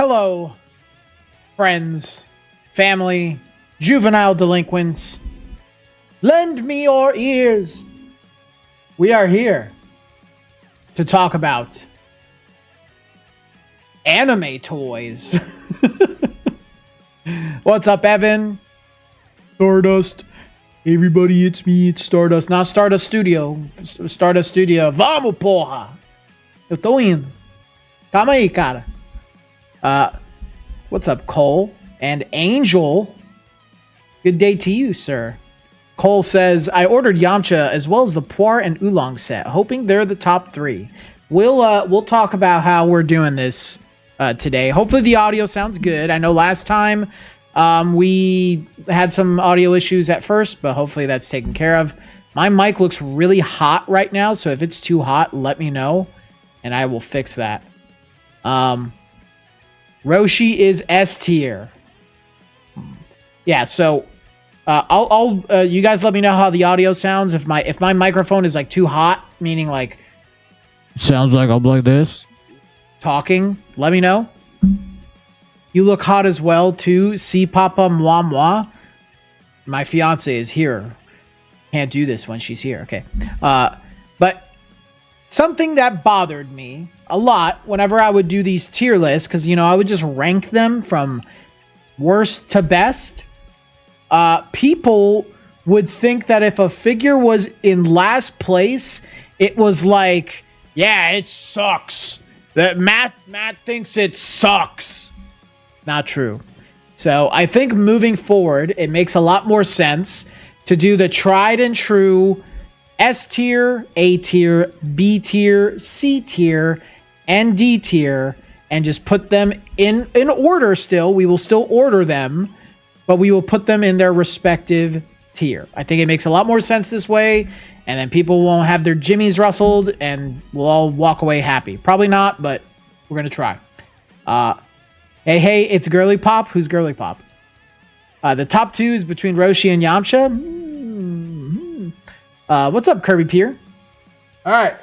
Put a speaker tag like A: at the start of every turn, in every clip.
A: Hello, friends, family, juvenile delinquents. Lend me your ears. We are here to talk about anime toys. What's up, Evan? Stardust. Hey everybody, it's me, it's Stardust. Not Stardust Studio. Stardust Studio. Vamos, porra! Eu tô indo. Calma aí, cara. What's up, Cole? And Angel. Good day to you, sir. Cole says, I ordered Yamcha as well as the Puar and Oolong set, hoping they're the top 3. We'll talk about how we're doing this today. Hopefully the audio sounds good. I know last time we had some audio issues at first, but hopefully that's taken care of. My mic looks really hot right now, so if it's too hot, let me know, and I will fix that. Roshi is S tier. Yeah, so I'll you guys let me know how the audio sounds. If my microphone is like too hot, meaning like sounds like I'm like this talking, let me know. You look hot as well too. See Papa moi moi. My fiance is here. Can't do this when she's here. Okay. But something that bothered me a lot whenever I would do these tier lists, because, you know, I would just rank them from worst to best. People would think that if a figure was in last place, it was like, yeah, it sucks. That Matt thinks it sucks. Not true. So I think moving forward, it makes a lot more sense to do the tried and true S tier, A tier, B tier, C tier, and D tier, and just put them in order still. We will still order them, but we will put them in their respective tier. I think it makes a lot more sense this way, and then people won't have their jimmies rustled, and we'll all walk away happy. Probably not, but we're going to try. Hey, it's Girly Pop. Who's Girly Pop? The top 2 is between Roshi and Yamcha. What's up, Kirby Pier? All right.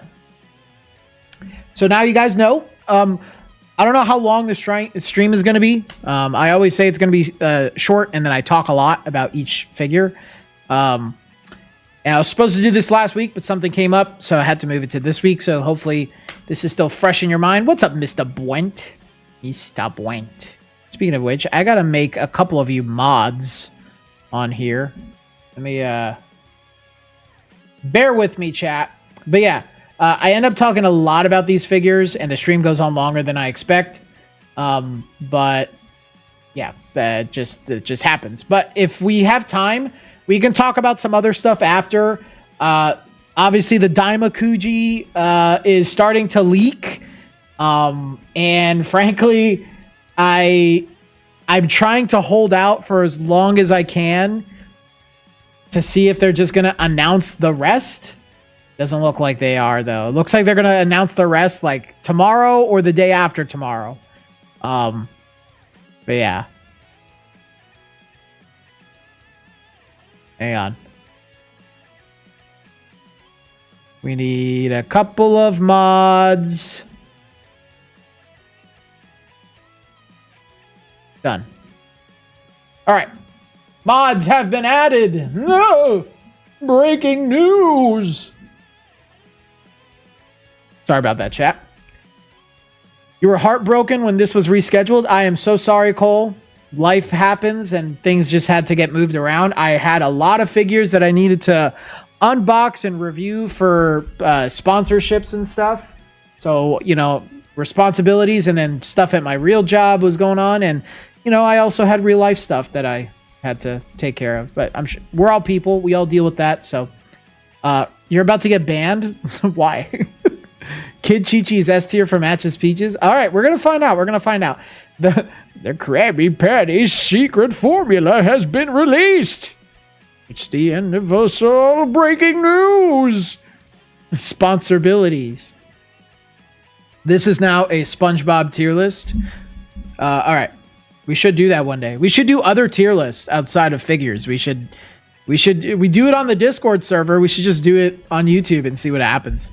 A: So now you guys know. I don't know how long the stream is going to be. I always say it's going to be short, and then I talk a lot about each figure. And I was supposed to do this last week, but something came up, so I had to move it to this week. So hopefully this is still fresh in your mind. What's up, Mr. Bwent? Mr. Bwent. Speaking of which, I got to make a couple of you mods on here. Let me... bear with me, chat. But yeah, I end up talking a lot about these figures, and the stream goes on longer than I expect. But yeah, it just happens. But if we have time, we can talk about some other stuff after. Obviously, the Daima Kuji is starting to leak. And frankly, I'm trying to hold out for as long as I can to see if they're just going to announce the rest. Doesn't look like they are, though. It looks like they're going to announce the rest like tomorrow or the day after tomorrow. But yeah. Hang on. We need a couple of mods. Done. All right. Mods have been added. No! Breaking news. Sorry about that, chat. You were heartbroken when this was rescheduled. I am so sorry, Cole. Life happens and things just had to get moved around. I had a lot of figures that I needed to unbox and review for sponsorships and stuff. So, you know, responsibilities, and then stuff at my real job was going on. And, you know, I also had real life stuff that I had to take care of, but I'm sure we're all people. We all deal with that. So, you're about to get banned. Why? Kid Chi-Chi's S tier for matches Peaches. All right, we're going to find out. We're going to find out. The Krabby Patty's secret formula has been released. It's the end of us all. Breaking news. Sponsorabilities. This is now a SpongeBob tier list. All right. We should do that one day. We should do other tier lists outside of figures. We do it on the Discord server. We should just do it on YouTube and see what happens.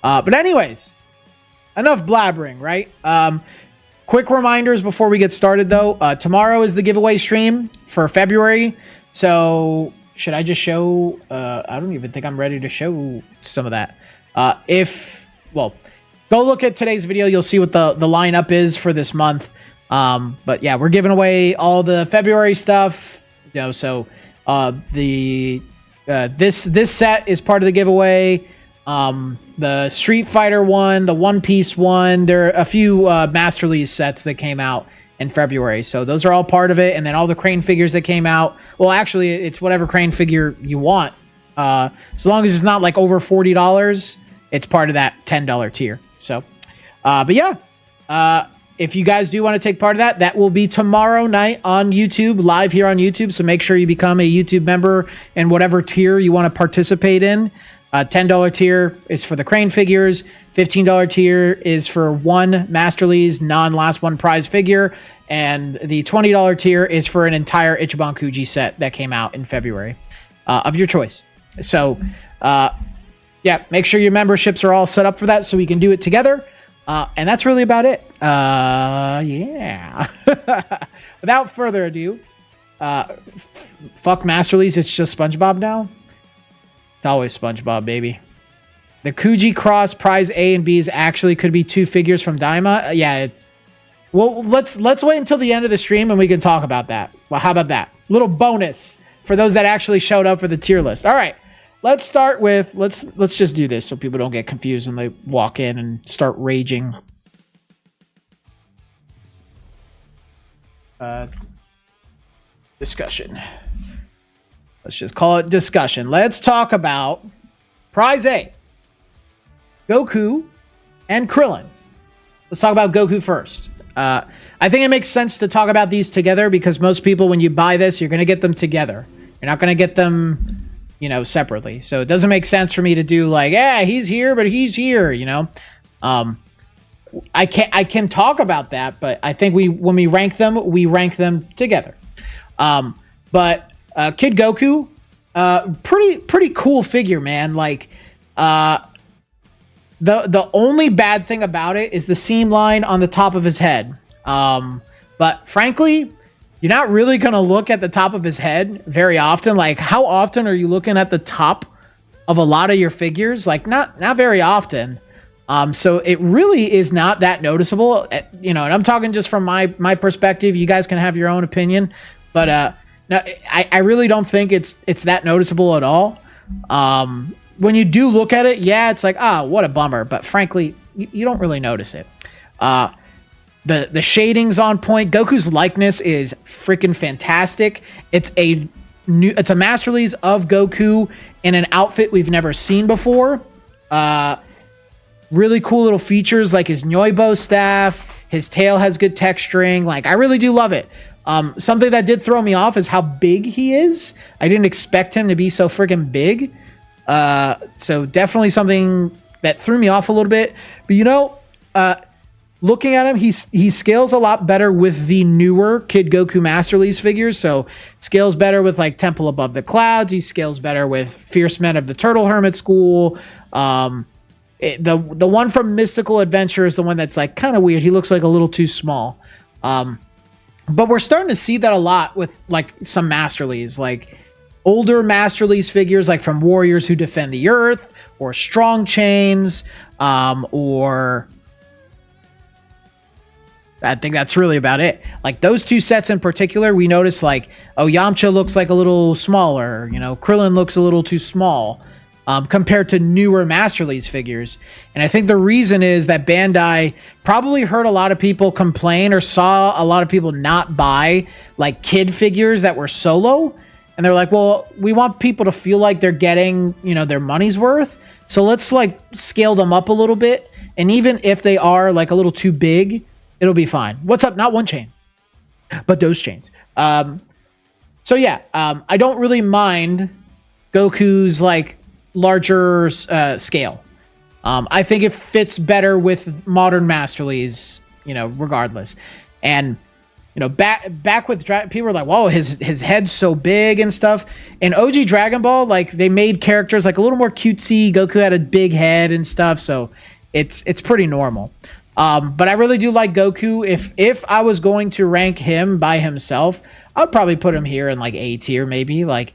A: But anyways, enough blabbering, right? quick reminders before we get started, though. Tomorrow is the giveaway stream for February. So should I just show? I don't even think I'm ready to show some of that. Well, go look at today's video. You'll see what the lineup is for this month. But yeah, we're giving away all the February stuff. You know, so this set is part of the giveaway. The Street Fighter one, the One Piece one. There are a few Masterly sets that came out in February, so those are all part of it. And then all the Crane figures that came out. Well, actually, it's whatever Crane figure you want. As long as it's not like over $40, it's part of that $10 tier. So, but yeah, if you guys do want to take part of that, that will be tomorrow night on YouTube, live here on YouTube. So make sure you become a YouTube member in whatever tier you want to participate in. $10 tier is for the Crane figures. $15 tier is for one Masterly's non-last one prize figure. And the $20 tier is for an entire Ichiban Kuji set that came out in February of your choice. So, yeah, make sure your memberships are all set up for that so we can do it together. And that's really about it. Yeah. Without further ado, fuck Masterly's. It's just SpongeBob now. It's always SpongeBob, baby. The Kuji Cross Prize A and B's actually could be 2 figures from Daima. Yeah. Well, let's wait until the end of the stream and we can talk about that. Well, how about that? Little bonus for those that actually showed up for the tier list. All right. Let's start with, let's just do this so people don't get confused when they walk in and start raging. Discussion. Let's just call it discussion. Let's talk about Prize A. Goku and Krillin. Let's talk about Goku first. I think it makes sense to talk about these together because most people, when you buy this, you're going to get them together. You're not going to get them, you know, separately. So it doesn't make sense for me to do like, yeah, he's here, but he's here, you know. I can talk about that, but I think when we rank them together. But Kid Goku, pretty cool figure, man. Like, the only bad thing about it is the seam line on the top of his head. But frankly, you're not really going to look at the top of his head very often. Like, how often are you looking at the top of a lot of your figures? Like, not very often. So it really is not that noticeable, you know, and I'm talking just from my perspective. You guys can have your own opinion, but, no, I really don't think it's that noticeable at all. When you do look at it, yeah, it's like, what a bummer. But frankly, you don't really notice it. The shading's on point. Goku's likeness is freaking fantastic. It's a Masterly's of Goku in an outfit we've never seen before. Really cool little features like his Nyoibo staff. His tail has good texturing. Like, I really do love it. Something that did throw me off is how big he is. I didn't expect him to be so freaking big. So definitely something that threw me off a little bit. But, you know, looking at him, he scales a lot better with the newer Kid Goku Masterly's figures. So scales better with like Temple Above the Clouds. He scales better with Fierce Men of the Turtle Hermit School. The one from Mystical Adventure is the one that's like kind of weird. He looks like a little too small. But we're starting to see that a lot with like some Masterly's, like older Masterly's figures, like from Warriors Who Defend the Earth or Strong Chains, or I think that's really about it. Like those two sets in particular, we noticed like, oh, Yamcha looks like a little smaller, you know, Krillin looks a little too small. Compared to newer Masterly's figures. And I think the reason is that Bandai probably heard a lot of people complain or saw a lot of people not buy like kid figures that were solo. And they're like, well, we want people to feel like they're getting, you know, their money's worth. So let's like scale them up a little bit. And even if they are like a little too big, it'll be fine. What's up? Not one chain, but those chains. So yeah, I don't really mind Goku's like larger scale. I think it fits better with modern Masterly's, you know, regardless. And you know, back with people were like, whoa, his head's so big and stuff. In OG Dragon Ball, like they made characters like a little more cutesy. Goku had a big head and stuff, so it's pretty normal. But I really do like Goku. If I was going to rank him by himself, I'd probably put him here in like A tier, maybe. Like,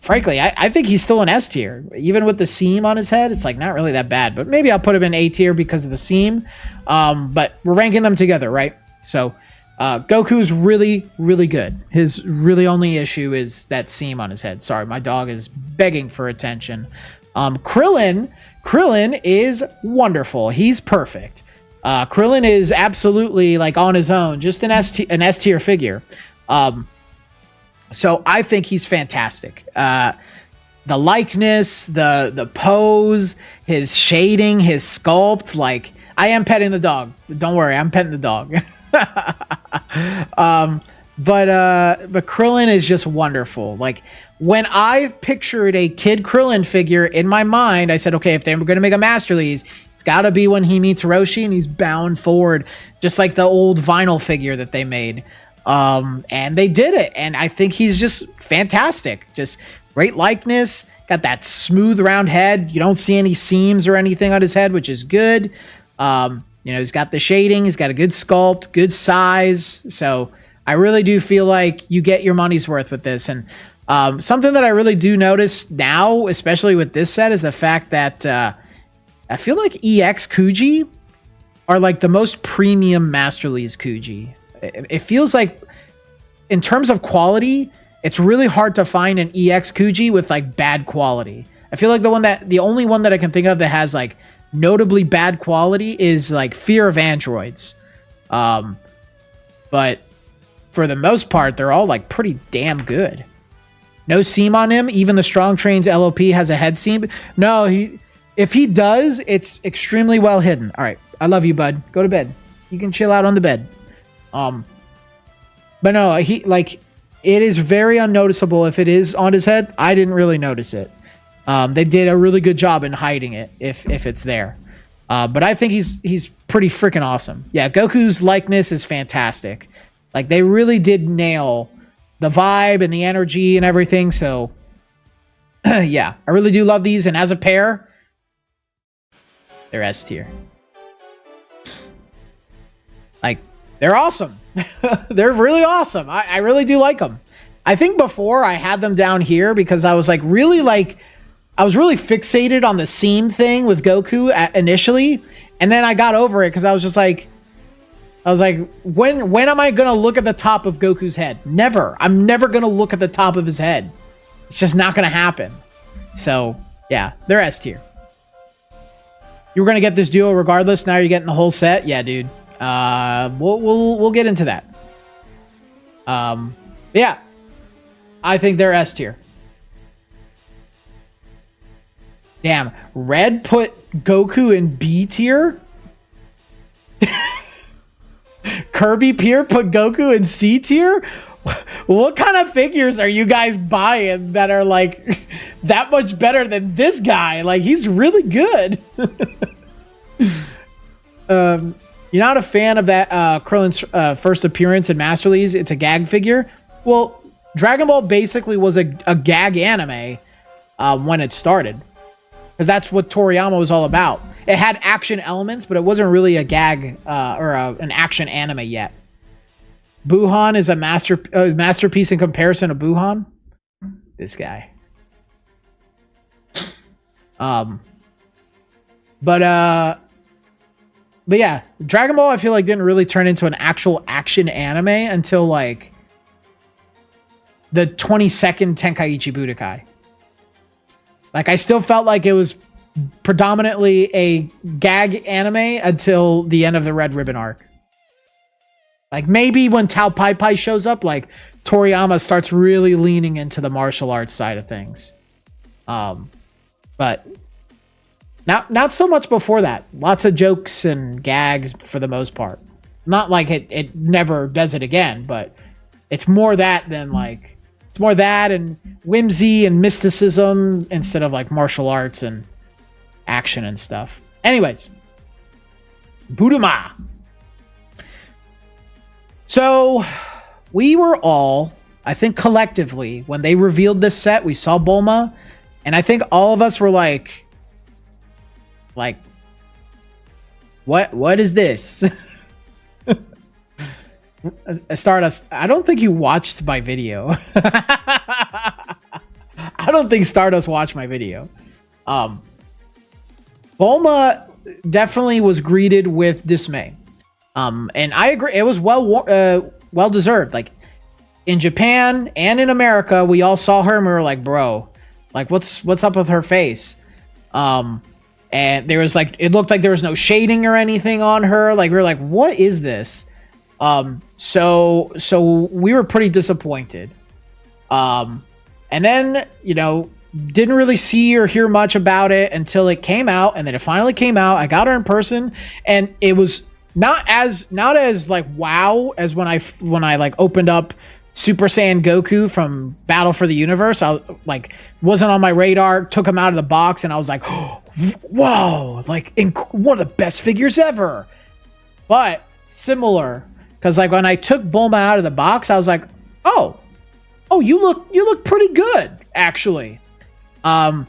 A: frankly, I think he's still an S tier. Even with the seam on his head, it's like not really that bad. But maybe I'll put him in A tier because of the seam. But we're ranking them together, right? So Goku's really, really good. His really only issue is that seam on his head. Sorry, my dog is begging for attention. Krillin is wonderful. He's perfect. Krillin is absolutely like on his own, just an S tier figure. So I think he's fantastic. The likeness, the pose, his shading, his sculpt. Like, I am petting the dog. Don't worry, I'm petting the dog. But Krillin is just wonderful. Like, when I pictured a Kid Krillin figure in my mind, I said, okay, if they were going to make a Masterlies, it's got to be when he meets Roshi and he's bound forward, just like the old vinyl figure that they made. And they did it, and I think he's just fantastic. Just great likeness, got that smooth round head. You don't see any seams or anything on his head, which is good. He's got the shading, he's got a good sculpt, good size. So I really do feel like you get your money's worth with this. And something that I really do notice now, especially with this set, is the fact that I feel like EX Kuji are like the most premium Masterlies Kuji. It feels like, in terms of quality, it's really hard to find an EX Kuji with like bad quality. I feel like the only one that I can think of that has like notably bad quality is like Fear of Androids. But for the most part, they're all like pretty damn good. No seam on him. Even the Strong Train's LOP has a head seam. No, if he does, it's extremely well hidden. All right, I love you, bud. Go to bed. You can chill out on the bed. But no, it is very unnoticeable if it is on his head. I didn't really notice it. They did a really good job in hiding it if it's there. But I think he's pretty freaking awesome. Yeah, Goku's likeness is fantastic. Like, they really did nail the vibe and the energy and everything. So yeah, I really do love these. And as a pair, they're S tier. Like, they're awesome. They're really awesome. I really do like them. I think before I had them down here because I was really fixated on the seam thing with Goku initially. And then I got over it because I was like, when am I going to look at the top of Goku's head? Never. I'm never going to look at the top of his head. It's just not going to happen. So, yeah, they're S tier. You were going to get this duo regardless. Now you're getting the whole set. Yeah, dude. We'll get into that. Yeah. I think they're S tier. Damn. Red put Goku in B tier? Kirby Pier put Goku in C tier? What kind of figures are you guys buying that are like that much better than this guy? Like, he's really good. You're not a fan of that Krillin's first appearance in Masterlies? It's a gag figure. Well, Dragon Ball basically was a gag anime when it started, because that's what Toriyama was all about. It had action elements, but it wasn't really a gag or an action anime yet. Buhan is a masterpiece in comparison to Buhan. This guy. But yeah, Dragon Ball I feel like didn't really turn into an actual action anime until like the 22nd Tenkaichi Budokai. Like, I still felt like it was predominantly a gag anime until the end of the Red Ribbon arc. Like, maybe when Tao Pai Pai shows up, like, Toriyama starts really leaning into the martial arts side of things. But not so much before that. Lots of jokes and gags for the most part. Not like it never does it again, but it's more that than like... It's more that and whimsy and mysticism instead of like martial arts and action and stuff. Anyways. Bulma. So, we were all, I think collectively, when they revealed this set, we saw Bulma, and I think all of us were like, What is this? Stardust, I don't think you watched my video. I don't think Stardust watched my video. Bulma definitely was greeted with dismay. And I agree, it was well deserved. Like in Japan and in America, we all saw her and we were like, bro, like what's up with her face? And there was like, it looked like there was no shading or anything on her. Like we were like, what is this? So we were pretty disappointed. And then, you know, didn't really see or hear much about it until it came out, and then it finally came out. I got her in person, and it was not as like wow as when I like opened up Super Saiyan Goku from Battle for the Universe. I like wasn't on my radar, took him out of the box, and I was like, whoa, like one of the best figures ever. But similar, because like when I took Bulma out of the box, I was like, oh, you look pretty good, actually. I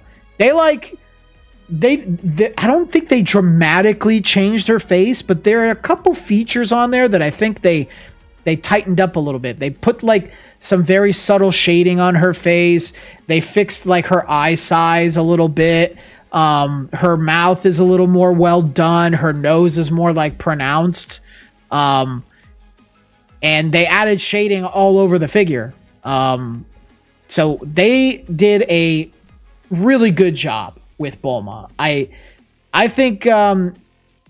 A: don't think they dramatically changed her face, but there are a couple features on there that I think they tightened up a little bit. They put like some very subtle shading on her face. They fixed like her eye size a little bit. Her mouth is a little more well done. Her nose is more like pronounced. And they added shading all over the figure. So they did a really good job with Bulma. I think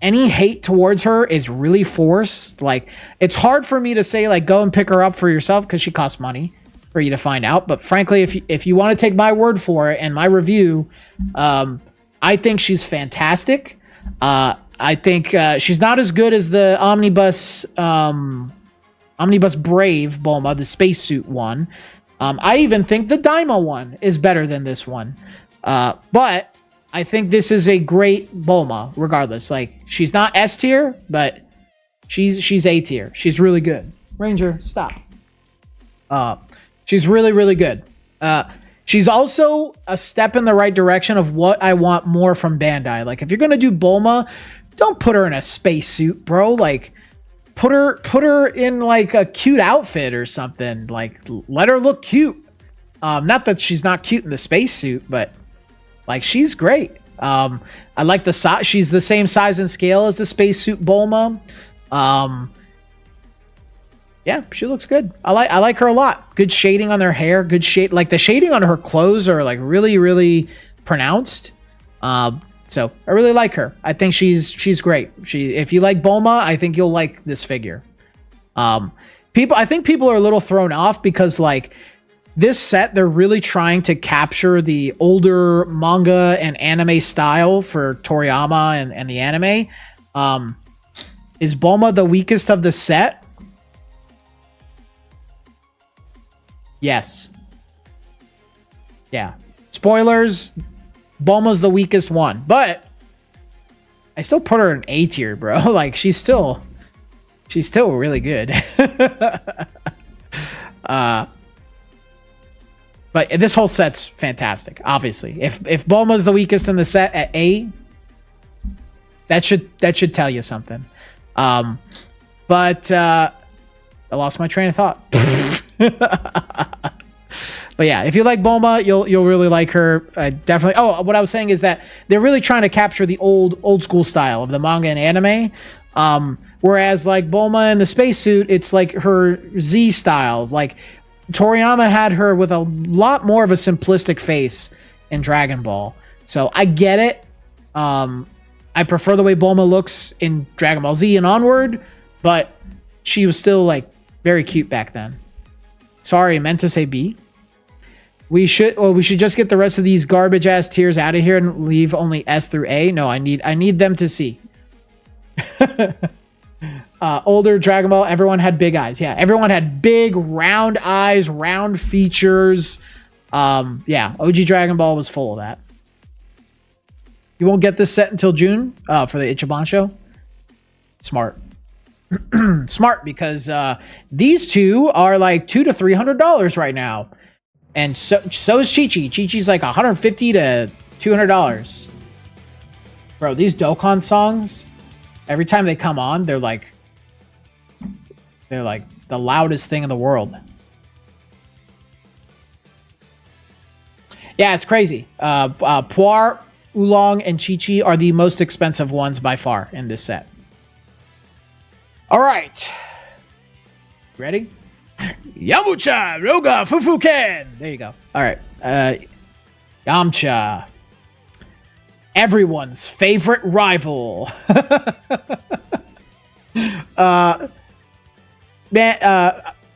A: any hate towards her is really forced. Like, it's hard for me to say like go and pick her up for yourself because she costs money for you to find out. But frankly, if you want to take my word for it and my review, I think she's fantastic. I think she's not as good as the Omnibus Brave Bulma, the spacesuit one. I even think the Daima one is better than this one. But I think this is a great Bulma, regardless. Like, she's not S tier, but she's A tier. She's really good. Ranger, stop. She's really, really good. She's also a step in the right direction of what I want more from Bandai. Like, if you're gonna do Bulma, don't put her in a spacesuit, bro. Like, put her in like a cute outfit or something. Like, let her look cute. Not that she's not cute in the spacesuit, but like, she's great. I like the size. She's the same size and scale as the spacesuit Bulma. Yeah, she looks good. I like her a lot. Good shading on their hair. Good shade. Like, the shading on her clothes are like really, really pronounced. So I really like her. I think she's great. If you like Bulma, I think you'll like this figure. I think people are a little thrown off because like this set, they're really trying to capture the older manga and anime style for Toriyama and the anime. Is Bulma the weakest of the set? Yes. Yeah. Spoilers. Bulma's the weakest one, but I still put her in A tier, bro. Like, she's still really good. But this whole set's fantastic. Obviously, if Bulma's the weakest in the set at A, that should tell you something. But I lost my train of thought. But yeah, if you like Bulma, you'll really like her. Definitely. Oh, what I was saying is that they're really trying to capture the old school style of the manga and anime. Whereas like Bulma in the spacesuit, it's like her Z style. Like, Toriyama had her with a lot more of a simplistic face in Dragon Ball. So I get it. I prefer the way Bulma looks in Dragon Ball Z and onward, but she was still like very cute back then. Sorry, I meant to say B. We should just get the rest of these garbage ass tiers out of here and leave only S through A. No, I need them to see. Older Dragon Ball, everyone had big eyes. Yeah, everyone had big round eyes, round features. Yeah, OG Dragon Ball was full of that. You won't get this set until June for the Ichiban show. Smart. Smart, because these two are like $200 to $300 right now. And so is Chi-Chi. Chi-Chi's like $150 to $200. Bro, these Dokkan songs, Every time they come on, they're like the loudest thing in the world. Yeah, it's crazy. Puar, Oolong, and Chi-Chi are the most expensive ones by far in this set. All right. Ready? Yamcha, Roga, Fufuken. There you go. All right. Yamcha. Everyone's favorite rival.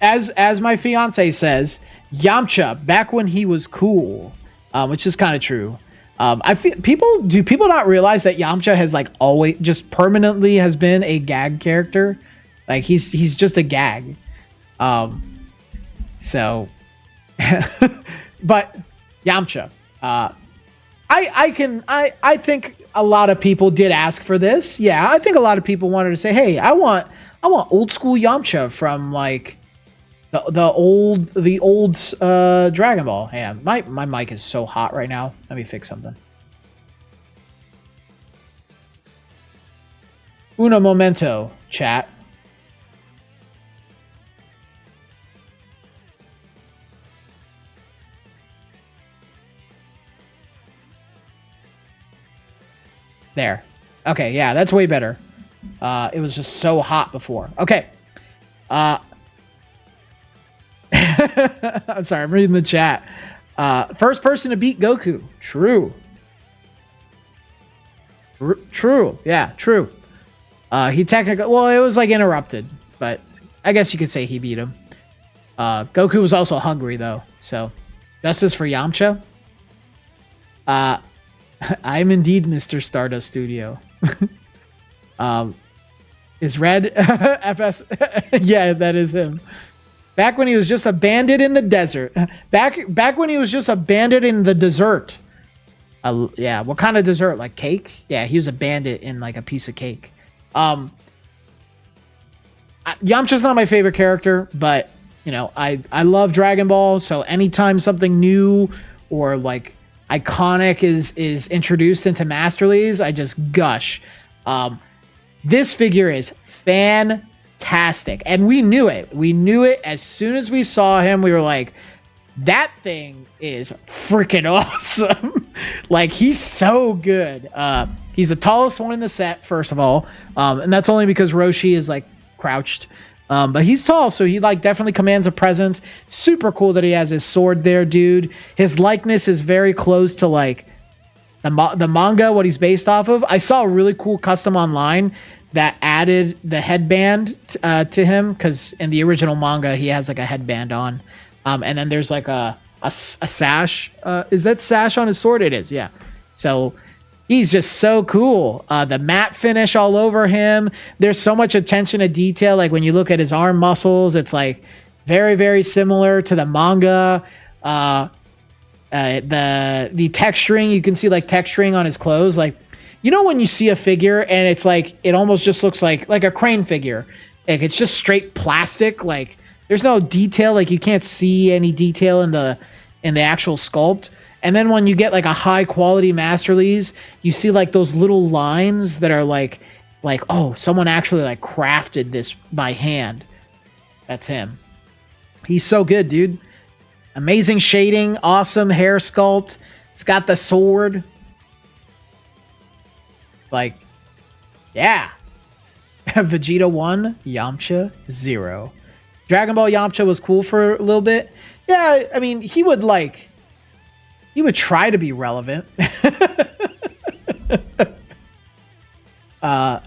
A: As my fiance says, Yamcha back when he was cool, which is kind of true. I feel people not realize that Yamcha has like always just permanently has been a gag character. Like he's just a gag. So but Yamcha, I think a lot of people did ask for this. Yeah, I think a lot of people wanted to say, hey, I want old school Yamcha from like the old Dragon Ball. Yeah, my mic is so hot right now. Let me fix something. Uno momento, chat. There. Okay, yeah, that's way better. It was just so hot before. Okay. I'm sorry, I'm reading the chat. First person to beat Goku. True. True. Yeah, true. He technically... Well, it was like interrupted, but I guess you could say he beat him. Goku was also hungry, though. So, justice for Yamcha. I'm indeed Mr. Stardust Studio. Is Red FS? Yeah, that is him. Back when he was just a bandit in the desert. Back when he was just a bandit in the desert. Yeah, what kind of dessert? Like cake? Yeah, he was a bandit in like a piece of cake. Yamcha's not my favorite character, but you know, I love Dragon Ball, so anytime something new or like iconic is introduced into Masterlies, I just gush. This figure is fantastic, and we knew it. We knew it as soon as we saw him. We were like, that thing is freaking awesome. Like, he's so good. He's the tallest one in the set, first of all, and that's only because Roshi is like crouched. But he's tall, so he like definitely commands a presence. Super cool that he has his sword there, dude. His likeness is very close to like the manga, what he's based off of. I saw a really cool custom online that added the headband to him, because in the original manga he has like a headband on, and then there's like a sash. Is that sash on his sword? It is, yeah. So he's just so cool. The matte finish all over him. There's so much attention to detail. Like when you look at his arm muscles, it's like very, very similar to the manga. The texturing, you can see like texturing on his clothes. Like, you know, when you see a figure and it's like, it almost just looks like a crane figure. Like it's just straight plastic. Like there's no detail. Like you can't see any detail in the actual sculpt. And then when you get like a high quality Masterlies, you see like those little lines that are like, oh, someone actually like crafted this by hand. That's him. He's so good, dude. Amazing shading, awesome hair sculpt. It's got the sword. Like, yeah. Vegeta 1, Yamcha 0. Dragon Ball Yamcha was cool for a little bit. Yeah, I mean, he would try to be relevant. I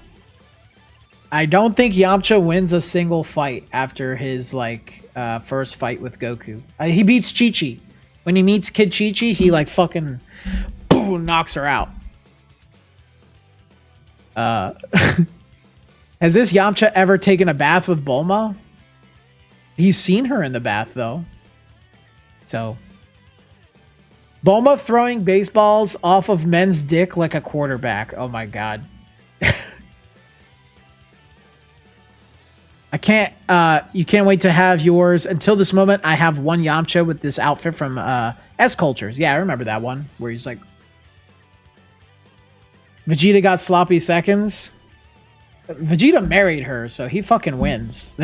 A: don't think Yamcha wins a single fight after his first fight with Goku. He beats Chi-Chi. When he meets Kid Chi-Chi, he like fucking boom, knocks her out. Has this Yamcha ever taken a bath with Bulma? He's seen her in the bath though. So Bulma throwing baseballs off of men's dick like a quarterback. Oh my god. I can't, you can't wait to have yours. Until this moment, I have one Yamcha with this outfit from S Cultures. Yeah, I remember that one, where he's like... Vegeta got sloppy seconds. Vegeta married her, so he fucking wins.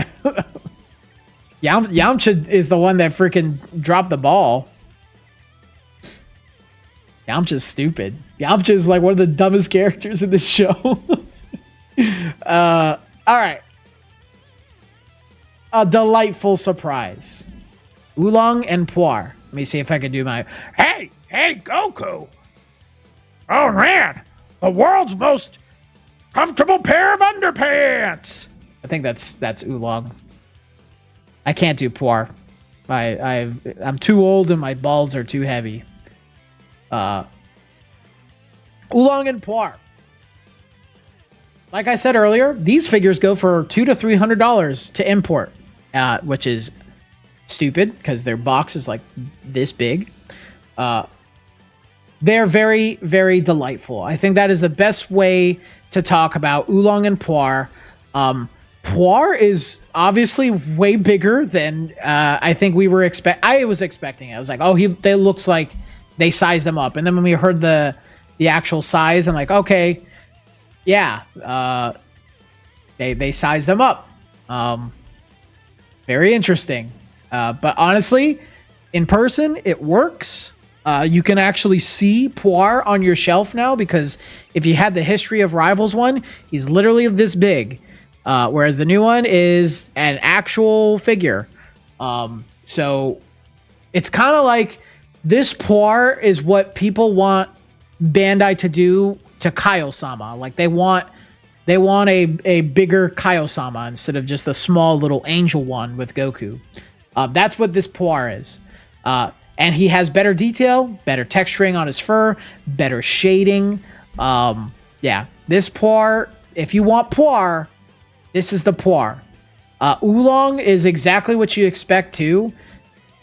A: Yamcha is the one that freaking dropped the ball. Yamcha's stupid. Yamcha is like one of the dumbest characters in this show. All right. A delightful surprise. Oolong and Puar. Let me see if I can do my...
B: Hey, Goku. Oh, man. The world's most comfortable pair of underpants.
A: I think that's Oolong. I can't do Puar. I'm too old and my balls are too heavy. Oolong and Puar. Like I said earlier, these figures go for $200 to $300 to import, which is stupid because their box is like this big. They're very, very delightful. I think that is the best way to talk about Oolong and Puar. Puar is obviously way bigger than I think we were I was expecting. I was like, oh, they looks like they sized them up. And then when we heard the actual size, I'm like, okay, yeah, they sized them up. Very interesting. But honestly, in person, it works. You can actually see Puar on your shelf now because if you had the History of Rivals one, he's literally this big. Whereas the new one is an actual figure. So it's kind of like this Puar is what people want Bandai to do to Kaio-sama. Like they want a bigger Kaio-sama instead of just a small little angel one with Goku. That's what this Puar is. And he has better detail, better texturing on his fur, better shading. Yeah, this Puar, if you want Puar, this is the Puar. Oolong is exactly what you expect too.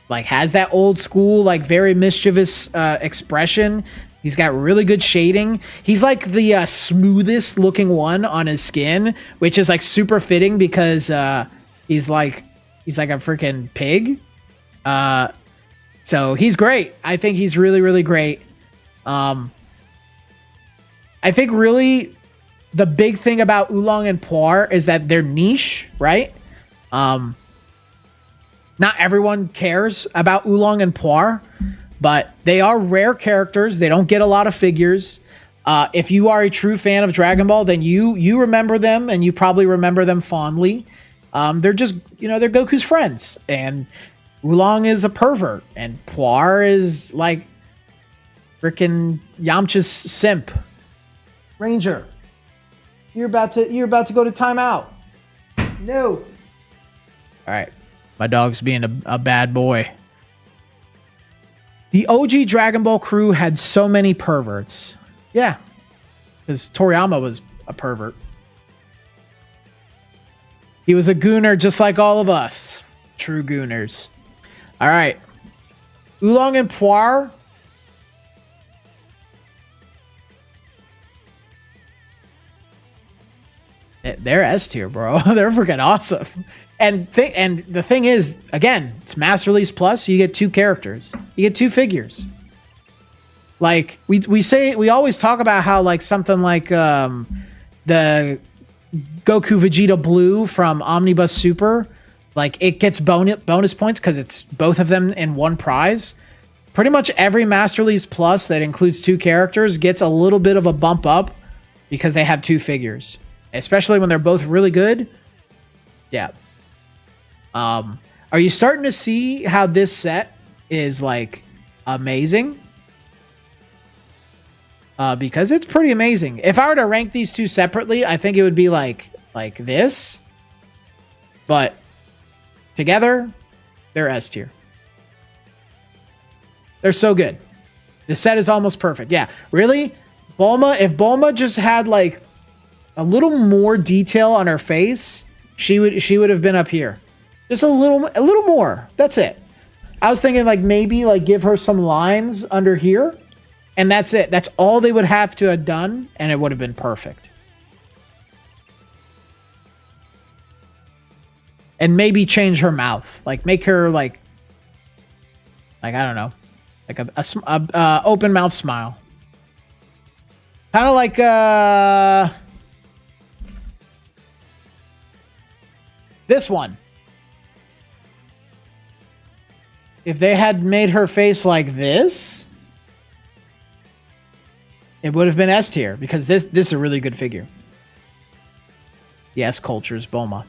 A: Like has that old school, like very mischievous expression. He's got really good shading. He's like the smoothest looking one on his skin, which is like super fitting because he's like a freaking pig. So he's great. I think he's really, really great. I think really the big thing about Oolong and Puar is that they're niche, right? Not everyone cares about Oolong and Puar, but they are rare characters. They don't get a lot of figures. If you are a true fan of Dragon Ball, then you remember them, and you probably remember them fondly. They're just, they're Goku's friends, and Oolong is a pervert, and Puar is like freaking Yamcha's simp. Ranger, you're about to go to timeout. No. All right, my dog's being a bad boy. The OG Dragon Ball crew had so many perverts. Yeah, because Toriyama was a pervert. He was a gooner just like all of us. True gooners. All right. Oolong and Puar. They're S tier, bro. They're freaking awesome. And the thing is, again, it's mass release plus. So you get two characters. You get two figures. Like we always talk about how like something like the Goku Vegeta Blue from Omnibus Super, like it gets bonus points because it's both of them in one prize. Pretty much every mass release plus that includes two characters gets a little bit of a bump up because they have two figures, especially when they're both really good. Yeah. Are you starting to see how this set is like amazing? Because it's pretty amazing. If I were to rank these two separately, I think it would be like this. But together, they're S tier. They're so good. The set is almost perfect. Yeah, really? Bulma, if Bulma just had like a little more detail on her face, she would have been up here. Just a little more. That's it. I was thinking like maybe like give her some lines under here, and that's it. That's all they would have to have done, and it would have been perfect. And maybe change her mouth, like make her like I don't know, like a open mouth smile, kind of like This one. If they had made her face like this, it would have been S tier because this is a really good figure. Yes, cultures, Bulma.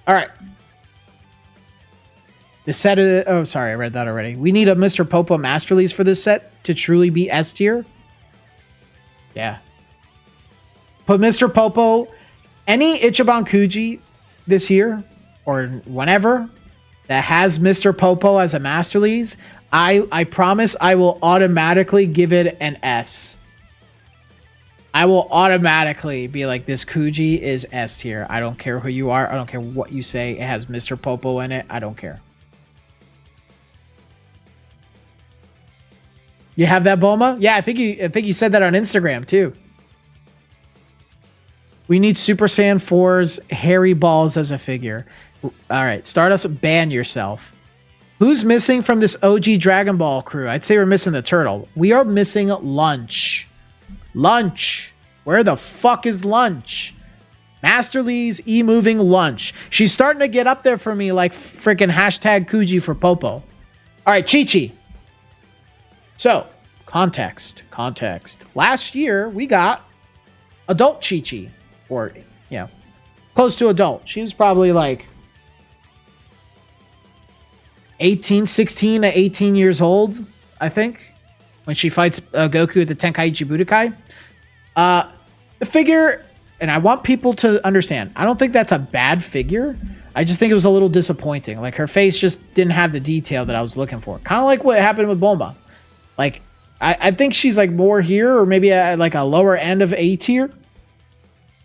A: All right. The set of... Oh, sorry. I read that already. We need a Mr. Popo Master Lease for this set to truly be S tier. Yeah. Put Mr. Popo... Any Ichiban Kuji this year or whenever that has Mr. Popo as a Master Lease, I promise I will automatically give it an S. I will automatically be like, this Kuji is S tier. I don't care who you are. I don't care what you say. It has Mr. Popo in it. I don't care. You have that, Bulma? Yeah, I think you said that on Instagram too. We need Super Saiyan 4's hairy balls as a figure. All right, Stardust, ban yourself. Who's missing from this OG Dragon Ball crew? I'd say we're missing the turtle. We are missing Lunch. Lunch. Where the fuck is Lunch? Master Lee's E-moving Lunch. She's starting to get up there for me like freaking hashtag Kuji for Popo. All right, Chi-Chi. So, context. Last year, we got adult Chi-Chi. Or, you know, close to adult. She was probably like 16 to 18 years old, I think, when she fights Goku at the Tenkaichi Budokai. The figure, and I want people to understand, I don't think that's a bad figure. I just think it was a little disappointing. Like, her face just didn't have the detail that I was looking for. Kind of like what happened with Bulma. Like, I think she's like more here, or maybe at like a lower end of A tier.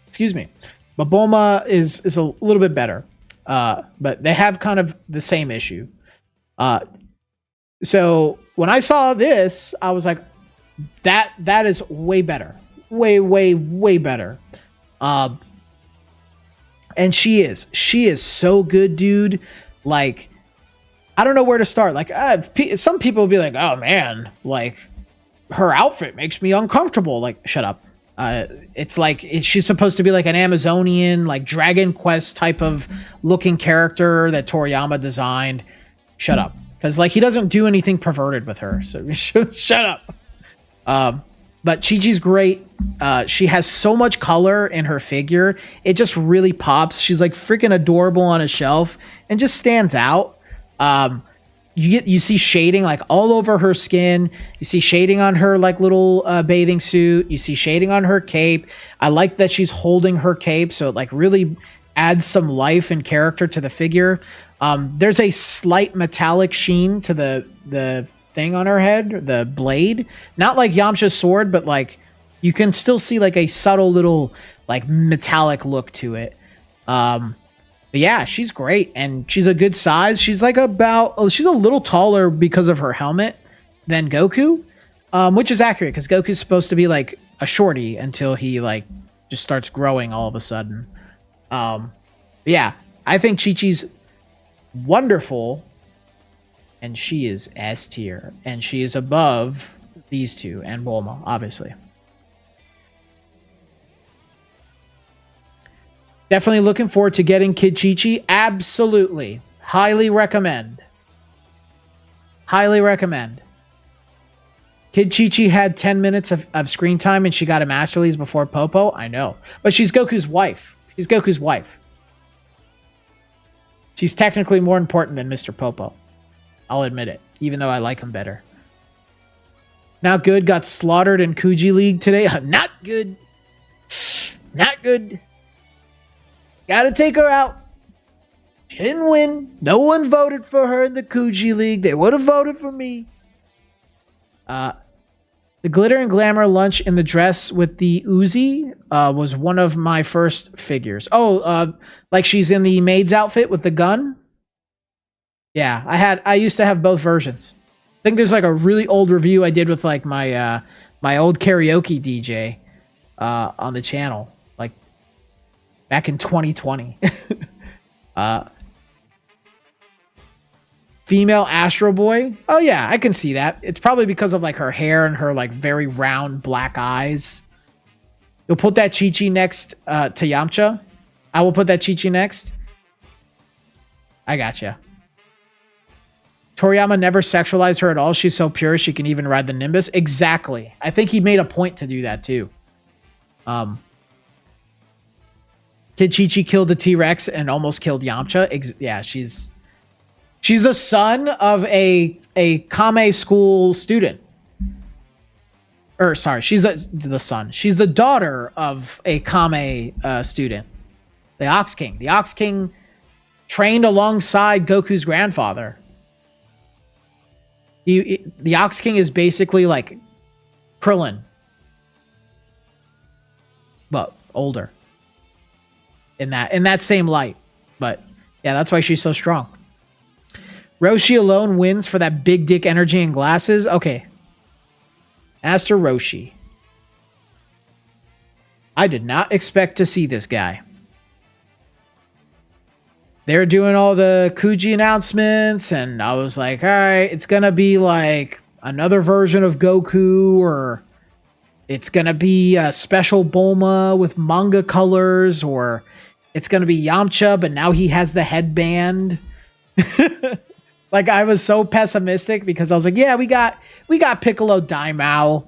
A: Excuse me. But Bulma is a little bit better. But they have kind of the same issue. So when I saw this, I was like, that is way better. Way better. And she is so good, dude. Like, I don't know where to start. Like, some people will be like, oh man, like, her outfit makes me uncomfortable. Like, shut up. It's like she's supposed to be like an Amazonian, like Dragon Quest type of looking character that Toriyama designed. Shut up. Because like he doesn't do anything perverted with her. So shut up. But Chi-Chi's great. She has so much color in her figure. It just really pops. She's like freaking adorable on a shelf and just stands out. You see shading like all over her skin. You see shading on her like little bathing suit. You see shading on her cape. I like that she's holding her cape, so it like really adds some life and character to the figure. There's a slight metallic sheen to the thing on her head, the blade. Not like Yamcha's sword, but like you can still see like a subtle little like metallic look to it. But yeah, she's great, and she's a good size. She's like she's a little taller because of her helmet than Goku, which is accurate because Goku's supposed to be like a shorty until he like just starts growing all of a sudden. Yeah, I think Chi-Chi's wonderful, and she is S tier, and she is above these two and Bulma, obviously. Definitely looking forward to getting Kid Chi-Chi. Absolutely. Highly recommend. Highly recommend. Kid Chi-Chi had 10 minutes of screen time and she got a Master Lease before Popo. I know. But she's Goku's wife. She's Goku's wife. She's technically more important than Mr. Popo. I'll admit it. Even though I like him better. Not good. Got slaughtered in Kuji League today. Not good. Not good. Gotta take her out. She didn't win. No one voted for her in the Kuji League. They would have voted for me. The glitter and glamour lunch in the dress with the Uzi was one of my first figures. Oh, like she's in the maid's outfit with the gun? Yeah, I used to have both versions. I think there's like a really old review I did with like my my old karaoke DJ on the channel. Back in 2020. Female Astro Boy. Oh yeah, I can see that. It's probably because of like her hair and her like very round black eyes. You'll put that Chi-Chi next to Yamcha. I will put that Chi-Chi next. I gotcha. Toriyama never sexualized her at all. She's so pure, she can even ride the Nimbus. Exactly. I think he made a point to do that too. Kid Chi-Chi killed the T-Rex and almost killed Yamcha. Yeah, she's the son of a Kame school student. Or sorry, she's the son. She's the daughter of a Kame student. The Ox King. The Ox King trained alongside Goku's grandfather. The Ox King is basically like Krillin, but older. In that same light. But yeah, that's why she's so strong. Roshi alone wins for that big dick energy and glasses. Okay. Master Roshi. I did not expect to see this guy. They're doing all the Kuji announcements, and I was like, all right, it's going to be like another version of Goku, or it's going to be a special Bulma with manga colors, or it's going to be Yamcha, but now he has the headband. Like, I was so pessimistic because I was like, yeah, we got Piccolo Daimao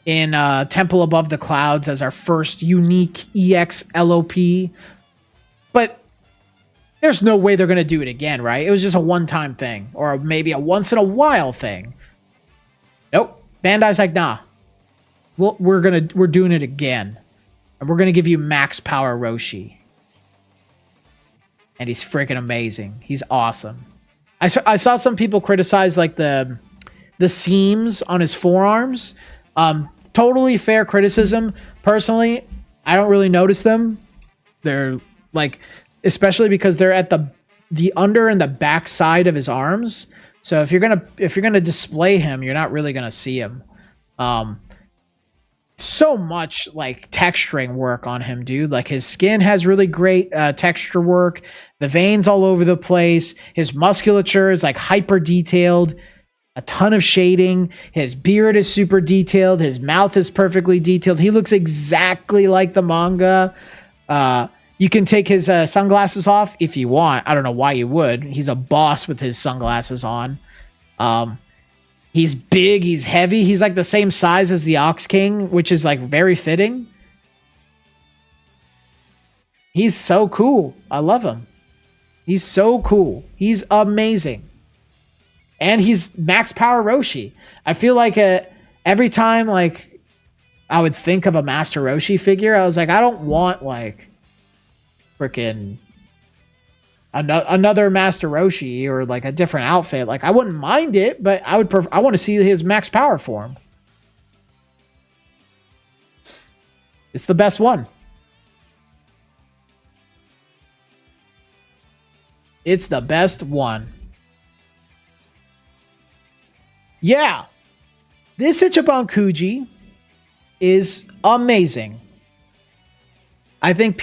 A: in Temple Above the Clouds as our first unique EX LOP. But there's no way they're going to do it again, right? It was just a one-time thing, or maybe a once-in-a-while thing. Nope. Bandai's like, nah. We're doing it again. And we're going to give you Max Power Roshi. And he's freaking amazing. He's awesome. I saw some people criticize like the seams on his forearms. Totally fair criticism. Personally, I don't really notice them. They're like, especially because they're at the under and the back side of his arms. So if you're gonna display him, you're not really gonna see him. So much like texturing work on him, dude. Like, his skin has really great texture work. The veins all over the place. His musculature is like hyper detailed. A ton of shading. His beard is super detailed. His mouth is perfectly detailed. He looks exactly like the manga. You can take his sunglasses off if you want. I don't know why you would. He's a boss with his sunglasses on. He's big, he's heavy, he's like the same size as the Ox King, which is like very fitting. He's so cool. I love him. He's so cool. He's amazing. And he's Max Power Roshi. I feel like every time like I would think of a Master Roshi figure, I was like, I don't want like freaking another Master Roshi or like a different outfit. Like, I wouldn't mind it, but I want to see his max power form. It's the best one. It's the best one. Yeah. This Ichiban Kuji is amazing. I think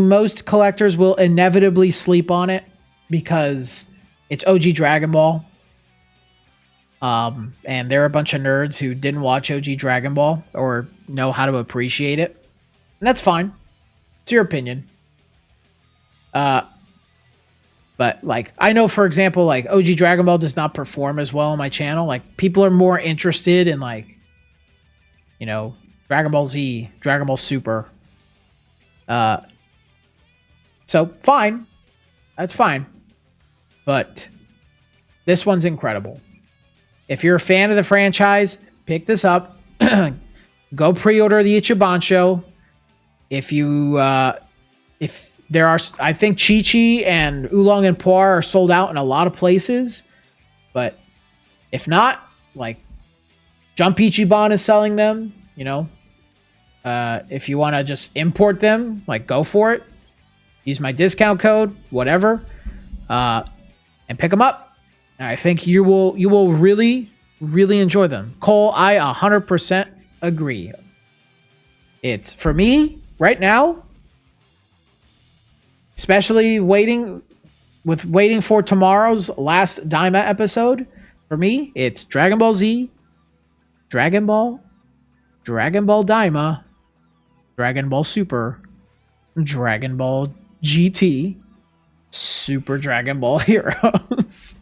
A: most collectors will inevitably sleep on it because it's OG Dragon Ball. And there are a bunch of nerds who didn't watch OG Dragon Ball or know how to appreciate it. And that's fine. It's your opinion. But like, I know, for example, like OG Dragon Ball does not perform as well on my channel. Like, people are more interested in like, you know, Dragon Ball Z, Dragon Ball Super. So fine. That's fine. But this one's incredible. If you're a fan of the franchise, pick this up. Go pre-order the Ichiban show. If there are, I think Chi-Chi and Oolong and Puar are sold out in a lot of places. But if not, like, Jump Ichiban is selling them, you know. If you want to just import them, like, go for it. Use my discount code, whatever, and pick them up. And I think you will really, really enjoy them. Cole, I 100% agree. It's, for me, right now, especially waiting for tomorrow's last Daima episode, for me, it's Dragon Ball Z, Dragon Ball, Dragon Ball Daima, Dragon Ball Super, Dragon Ball GT, Super Dragon Ball Heroes.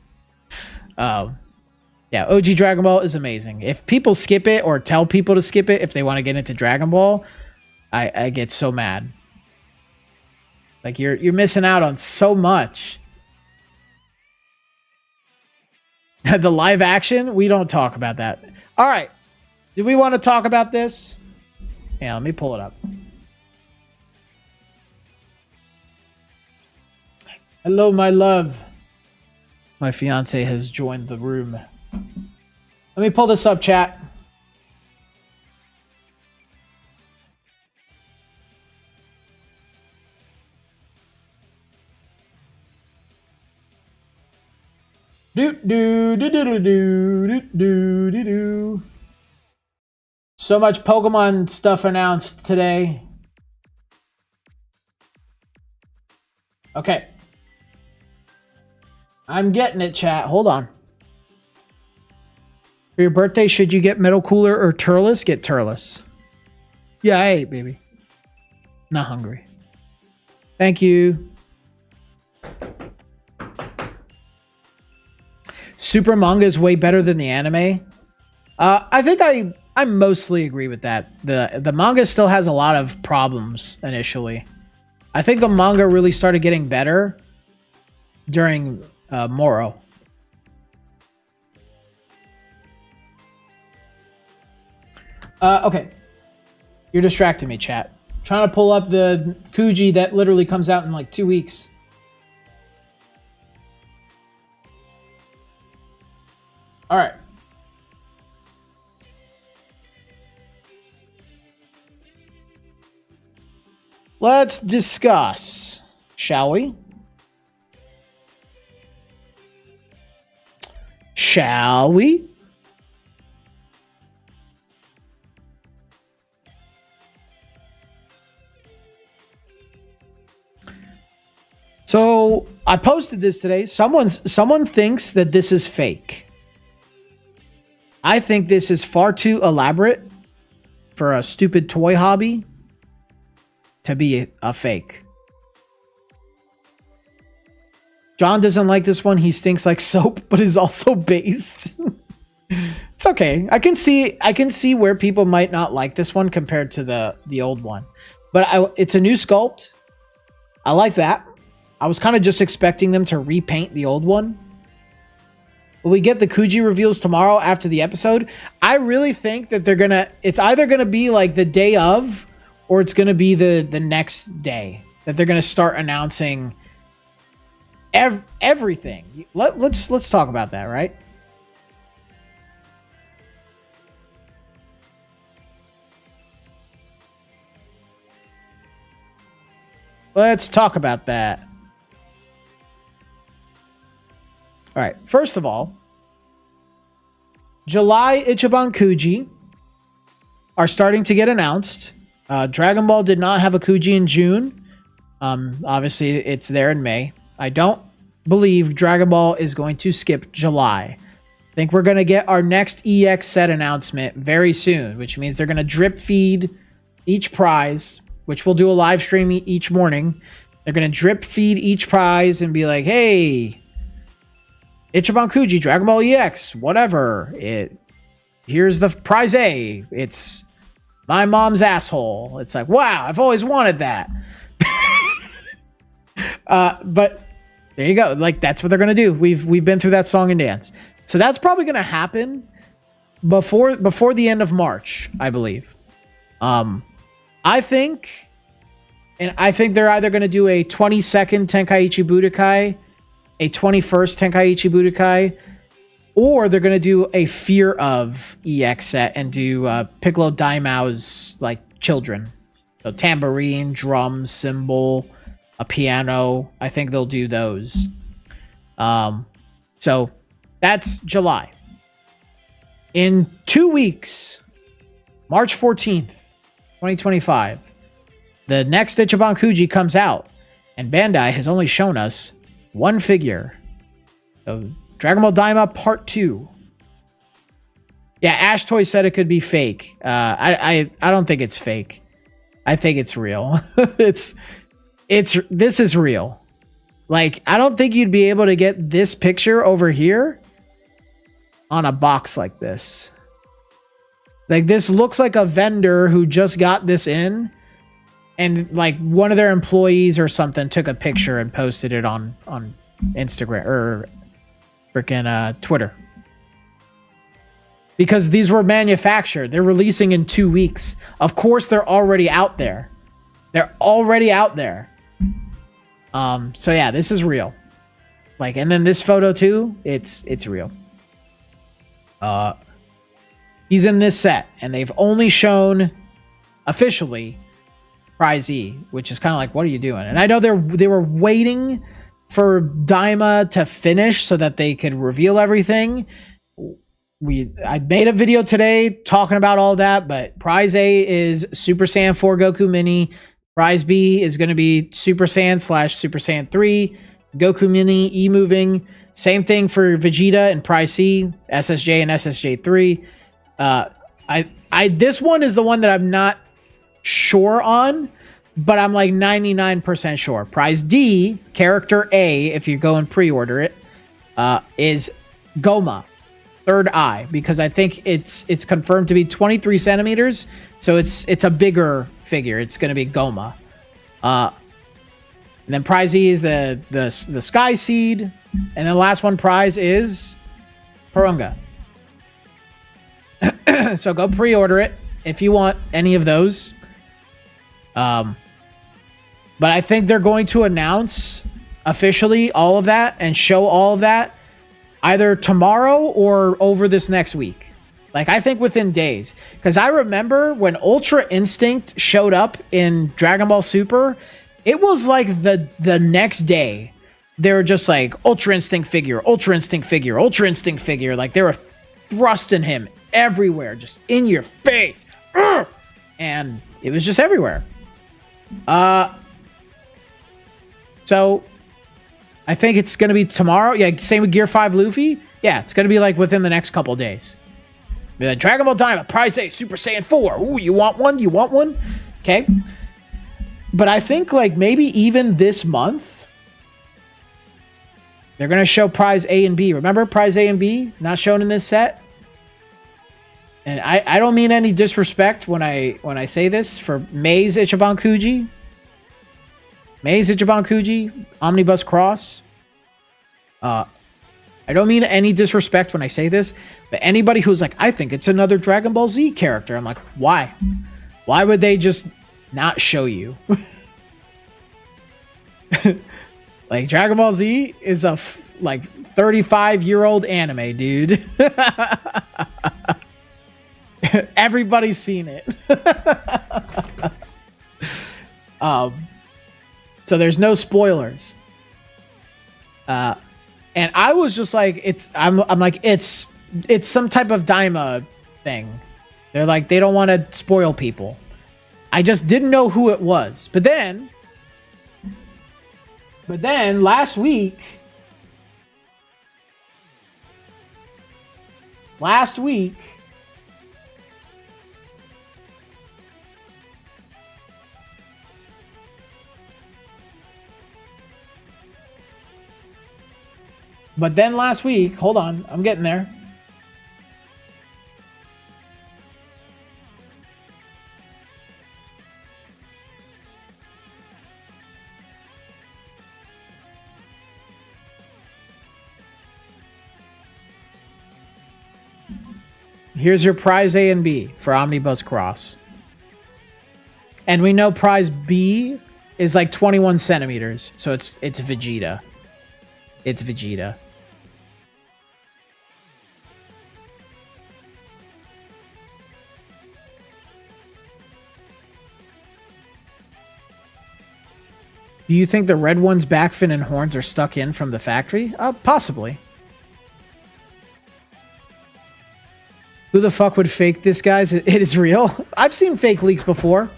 A: Yeah, OG Dragon Ball is amazing. If people skip it or tell people to skip it if they want to get into Dragon Ball, I get so mad. Like you're missing out on so much. The live action, we don't talk about that. All right. Do we want to talk about this? Yeah, let me pull it up. Hello, my love. My fiance has joined the room. Let me pull this up, chat. So much Pokemon stuff announced today. Okay. I'm getting it, chat. Hold on. For your birthday, should you get Metal Cooler or Turles? Get Turles. Yeah, I ate, baby. Not hungry. Thank you. Super manga is way better than the anime. I think I mostly agree with that. The manga still has a lot of problems initially. I think the manga really started getting better during Moro. Okay. You're distracting me, chat. I'm trying to pull up the Kuji that literally comes out in like 2 weeks. All right. Let's discuss, shall we? Shall we? So I posted this today. Someone thinks that this is fake. I think this is far too elaborate for a stupid toy hobby to be a fake. John doesn't like this one. He stinks like soap, but is also based. It's okay. I can see where people might not like this one compared to the old one. But it's a new sculpt. I like that. I was kind of just expecting them to repaint the old one. Will we get the Kuji reveals tomorrow after the episode? I really think that it's either gonna be like the day of, or it's gonna be the next day that they're gonna start announcing everything. Let's talk about that, right? Let's talk about that. All right, first of all, July Ichiban Kuji are starting to get announced. Dragon Ball did not have a Kuji in June. Obviously, it's there in May. I don't believe Dragon Ball is going to skip July. I think we're going to get our next EX set announcement very soon, which means they're going to drip feed each prize, which we'll do a live stream each morning. They're going to drip feed each prize and be like, hey, Ichiban Kuji, Dragon Ball EX, whatever. Here's the prize A. It's my mom's asshole. It's like, wow, I've always wanted that. But there you go. Like, that's what they're gonna do. We've been through that song and dance. So that's probably gonna happen before the end of March, I believe. I think they're either gonna do a 22nd Tenkaichi Budokai, a 21st Tenkaichi Budokai, or they're going to do a Fear of EX set and do Piccolo Daimao's like children. So tambourine, drum, cymbal, a piano. I think they'll do those. So that's July. In 2 weeks, March 14th, 2025, the next Ichiban Kuji comes out, and Bandai has only shown us one figure. So Dragon Ball Daima Part 2. Yeah, Ash Toy said it could be fake. I don't think it's fake. I think it's real. This is real. Like, I don't think you'd be able to get this picture over here on a box like this. Like, this looks like a vendor who just got this in, and like one of their employees or something took a picture and posted it on Instagram or freaking Twitter. Because these were manufactured. They're releasing in 2 weeks. Of course, they're already out there. They're already out there. So yeah, this is real. Like, and then this photo too, it's real. He's in this set, and they've only shown officially Prize E, which is kind of like, what are you doing? And I know they were waiting for Daima to finish so that they could reveal everything. I made a video today talking about all that, but Prize A is Super Saiyan 4 Goku Mini. Prize B is going to be Super Saiyan / Super Saiyan 3 Goku Mini E-moving. Same thing for Vegeta and Prize C, SSJ and SSJ 3. This one is the one that I'm not sure on, but I'm like 99% sure. Prize D, character A, if you go and pre-order it, is Goma, third eye, because I think it's confirmed to be 23 centimeters, so it's a bigger figure. It's going to be Goma. And then Prize E is the Sky Seed, and the last one prize is Porunga. So go pre-order it if you want any of those. But I think they're going to announce officially all of that and show all of that either tomorrow or over this next week. Like, I think within days. Because I remember when Ultra Instinct showed up in Dragon Ball Super, it was like the next day. They were just like, Ultra Instinct figure, Ultra Instinct figure, Ultra Instinct figure. Like, they were thrusting him everywhere, just in your face. Urgh! And it was just everywhere. So I think it's going to be tomorrow. Yeah, same with Gear 5 Luffy. Yeah, it's going to be like within the next couple days. Be like, Dragon Ball Daima, Prize A, Super Saiyan 4. Ooh, you want one? You want one? Okay. But I think like maybe even this month, they're going to show Prize A and B. Remember Prize A and B? Not shown in this set? And I don't mean any disrespect when I say this for Maze Ichiban Kuji. Maze Ichiban Kuji, Omnibus Cross. I don't mean any disrespect when I say this, but anybody who's like, I think it's another Dragon Ball Z character. I'm like, why? Why would they just not show you? Like, Dragon Ball Z is a like 35-year-old anime, dude. Everybody's seen it. So there's no spoilers. And I was just like, I'm like, it's some type of Daima thing. They're like, they don't want to spoil people. I just didn't know who it was. But then last week, hold on, I'm getting there. Here's your Prize A and B for Omnibus Cross. And we know Prize B is like 21 centimeters, so it's Vegeta. It's Vegeta. Do you think the red one's back fin and horns are stuck in from the factory? Possibly. Who the fuck would fake this, guys? It is real. I've seen fake leaks before.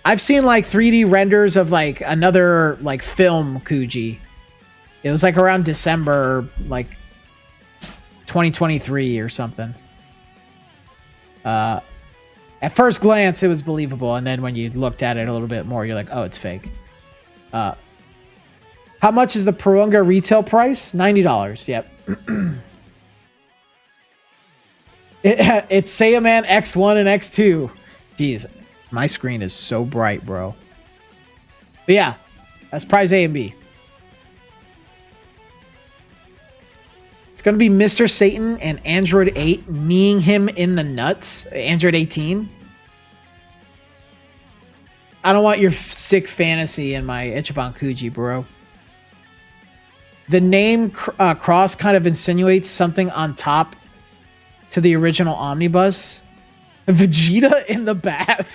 A: I've seen like 3D renders of like another like film Kuji. It was like around December, like 2023 or something. At first glance, it was believable, and then when you looked at it a little bit more, you're like, oh, it's fake. How much is the Purunga retail price? $90. Yep. It's Saiyaman X1 and X2. Jeez, my screen is so bright, bro. But yeah, that's prize A and B. It's going to be Mr. Satan and Android 8 kneeing him in the nuts. Android 18. I don't want your sick fantasy in my Ichiban Kuji, bro. The name Cross kind of insinuates something on top to the original Omnibus. Vegeta in the bath.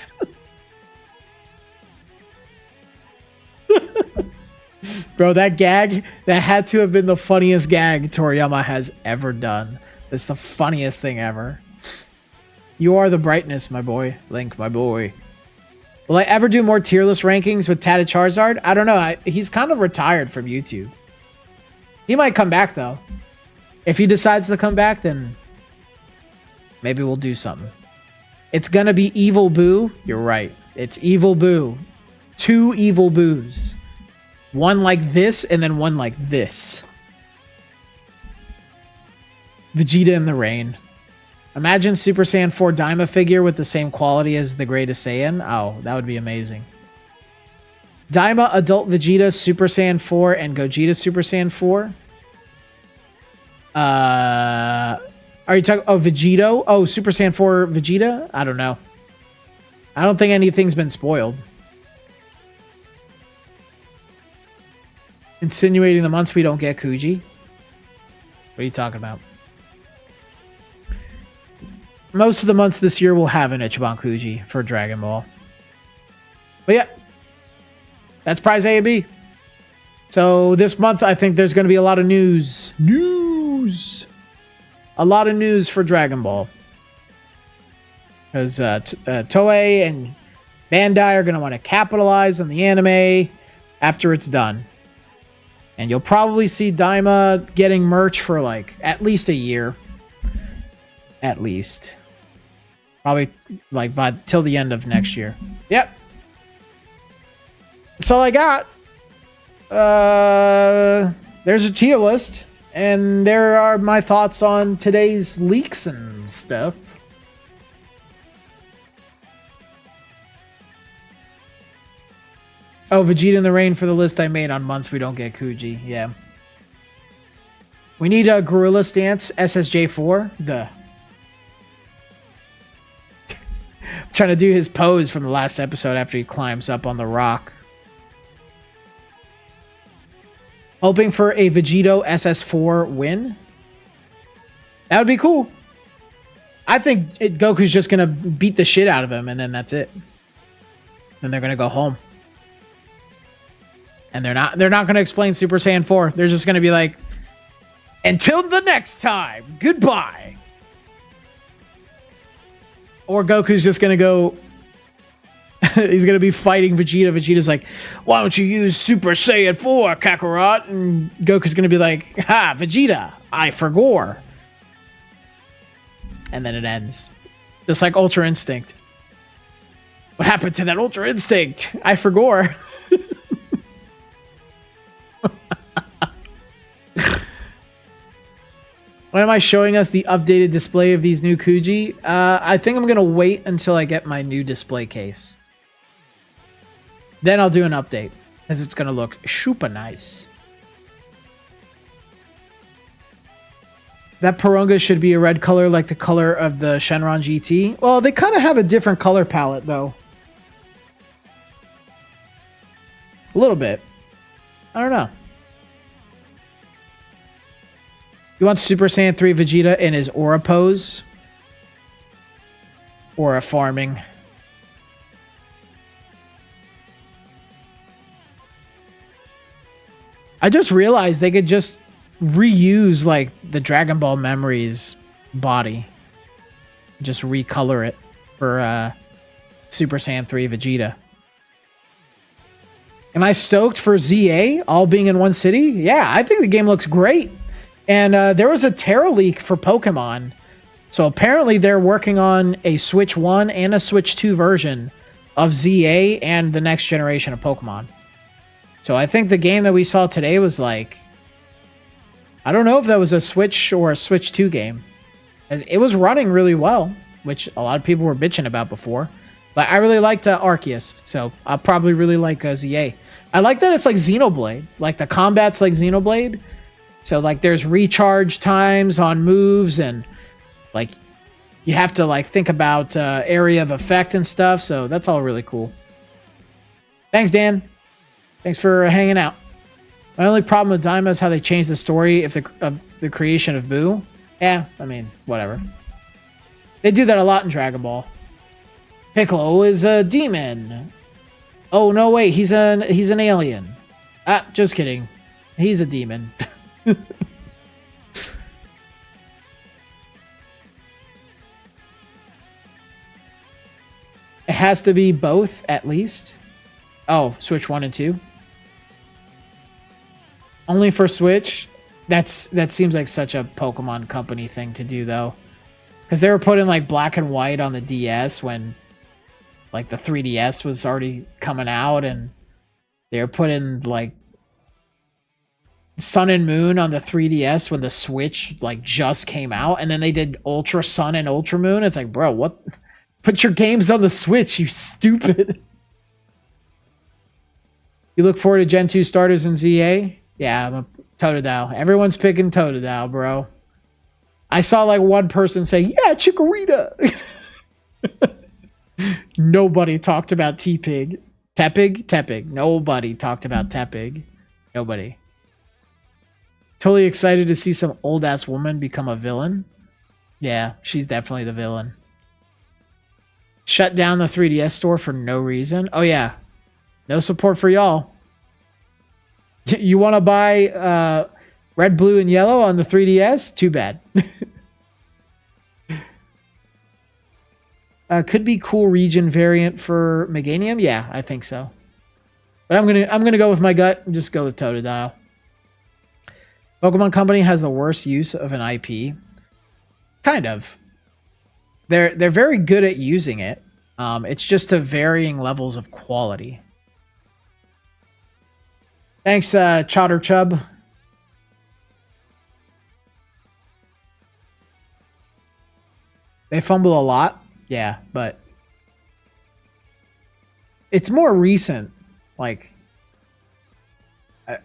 A: Bro, that gag, that had to have been the funniest gag Toriyama has ever done. That's the funniest thing ever. You are the brightness, my boy. Link, my boy. Will I ever do more tier list rankings with Tatted Charizard? I don't know. He's kind of retired from YouTube. He might come back, though. If he decides to come back, then maybe we'll do something. It's gonna be Evil Boo. You're right. It's Evil Boo. 2 Evil Boos. One like this, and then one like this. Vegeta in the rain. Imagine Super Saiyan 4 Daima figure with the same quality as the Greatest Saiyan. Oh, that would be amazing. Daima Adult Vegeta Super Saiyan 4 and Gogeta Super Saiyan 4. Are you talking... Oh, Vegito? Oh, Super Saiyan 4 Vegeta? I don't know. I don't think anything's been spoiled. Insinuating the months we don't get Kuji? What are you talking about? Most of the months this year will have an Ichiban Kuji for Dragon Ball. But yeah. That's prize A and B. So this month, I think there's going to be a lot of news. A lot of news for Dragon Ball. Because Toei and Bandai are going to want to capitalize on the anime after it's done. And you'll probably see Daima getting merch for like at least a year. At least. Probably like till the end of next year. Yep. That's all I got. There's a tier list. And there are my thoughts on today's leaks and stuff. Oh, Vegeta in the rain for the list I made on months we don't get Kuji. Yeah. We need a Gorilla Stance SSJ4. Trying to do his pose from the last episode after he climbs up on the rock. Hoping for a Vegito SS4 win. That would be cool. I think Goku's just going to beat the shit out of him, and then that's it. Then they're going to go home. And they're not going to explain Super Saiyan 4. They're just going to be like, until the next time, goodbye. Or Goku's just going to go, he's going to be fighting Vegeta. Vegeta's like, why don't you use Super Saiyan 4, Kakarot? And Goku's going to be like, ha, Vegeta, I forgot. And then it ends. Just like Ultra Instinct. What happened to that Ultra Instinct? I forgot. When am I showing us the updated display of these new Kuji? I think I'm going to wait until I get my new display case. Then I'll do an update, as it's going to look super nice. That Purunga should be a red color like the color of the Shenron GT. Well, they kind of have a different color palette, though. A little bit. I don't know. You want Super Saiyan 3 Vegeta in his Aura pose? Aura farming. I just realized they could just reuse like the Dragon Ball Memories body. Just recolor it for Super Saiyan 3 Vegeta. Am I stoked for ZA all being in one city? Yeah, I think the game looks great. And there was a Terra leak for Pokemon So apparently they're working on a Switch 1 and a Switch 2 version of ZA and the next generation of Pokemon. So I think the game that we saw today was like, I don't know if that was a Switch or a Switch 2 game. As it was running really well, which a lot of people were bitching about before. But I really liked Arceus, so I'll probably really like ZA. I like that it's like Xenoblade. Like the combat's like Xenoblade. So like there's recharge times on moves and like you have to like think about area of effect and stuff. So that's all really cool. Thanks, Dan. Thanks for hanging out. My only problem with Daima is how they changed the story of the creation of Boo. Yeah, I mean, whatever. They do that a lot in Dragon Ball. Piccolo is a demon. Oh no, wait, he's an alien. Ah, just kidding. He's a demon. It has to be both, at least. Oh, Switch 1 and 2. Only for Switch? That seems like such a Pokemon Company thing to do, though. Because they were putting, like, black and white on the DS when, like, the 3DS was already coming out, and they were putting, like, Sun and Moon on the 3DS when the Switch, like, just came out, and then they did Ultra Sun and Ultra Moon. It's like, bro, what? Put your games on the Switch, you stupid. You look forward to Gen 2 starters in ZA? Yeah, I'm a Totodile. Everyone's picking Totodile, bro. I saw like one person say, yeah, Chikorita. Nobody talked about T-Pig. Tepig? Tepig. Nobody talked about Tepig. Nobody. Totally excited to see some old-ass woman become a villain. Yeah, she's definitely the villain. Shut down the 3DS store for no reason. Oh, yeah. No support for y'all. You want to buy red, blue, and yellow on the 3DS? Too bad. Could be cool region variant for Meganium. Yeah, I think so. But I'm gonna go with my gut and just go with Totodile. Pokemon Company has the worst use of an IP. Kind of. They're very good at using it. It's just to varying levels of quality. Thanks, Chotter Chub. They fumble a lot. Yeah, but it's more recent. Like,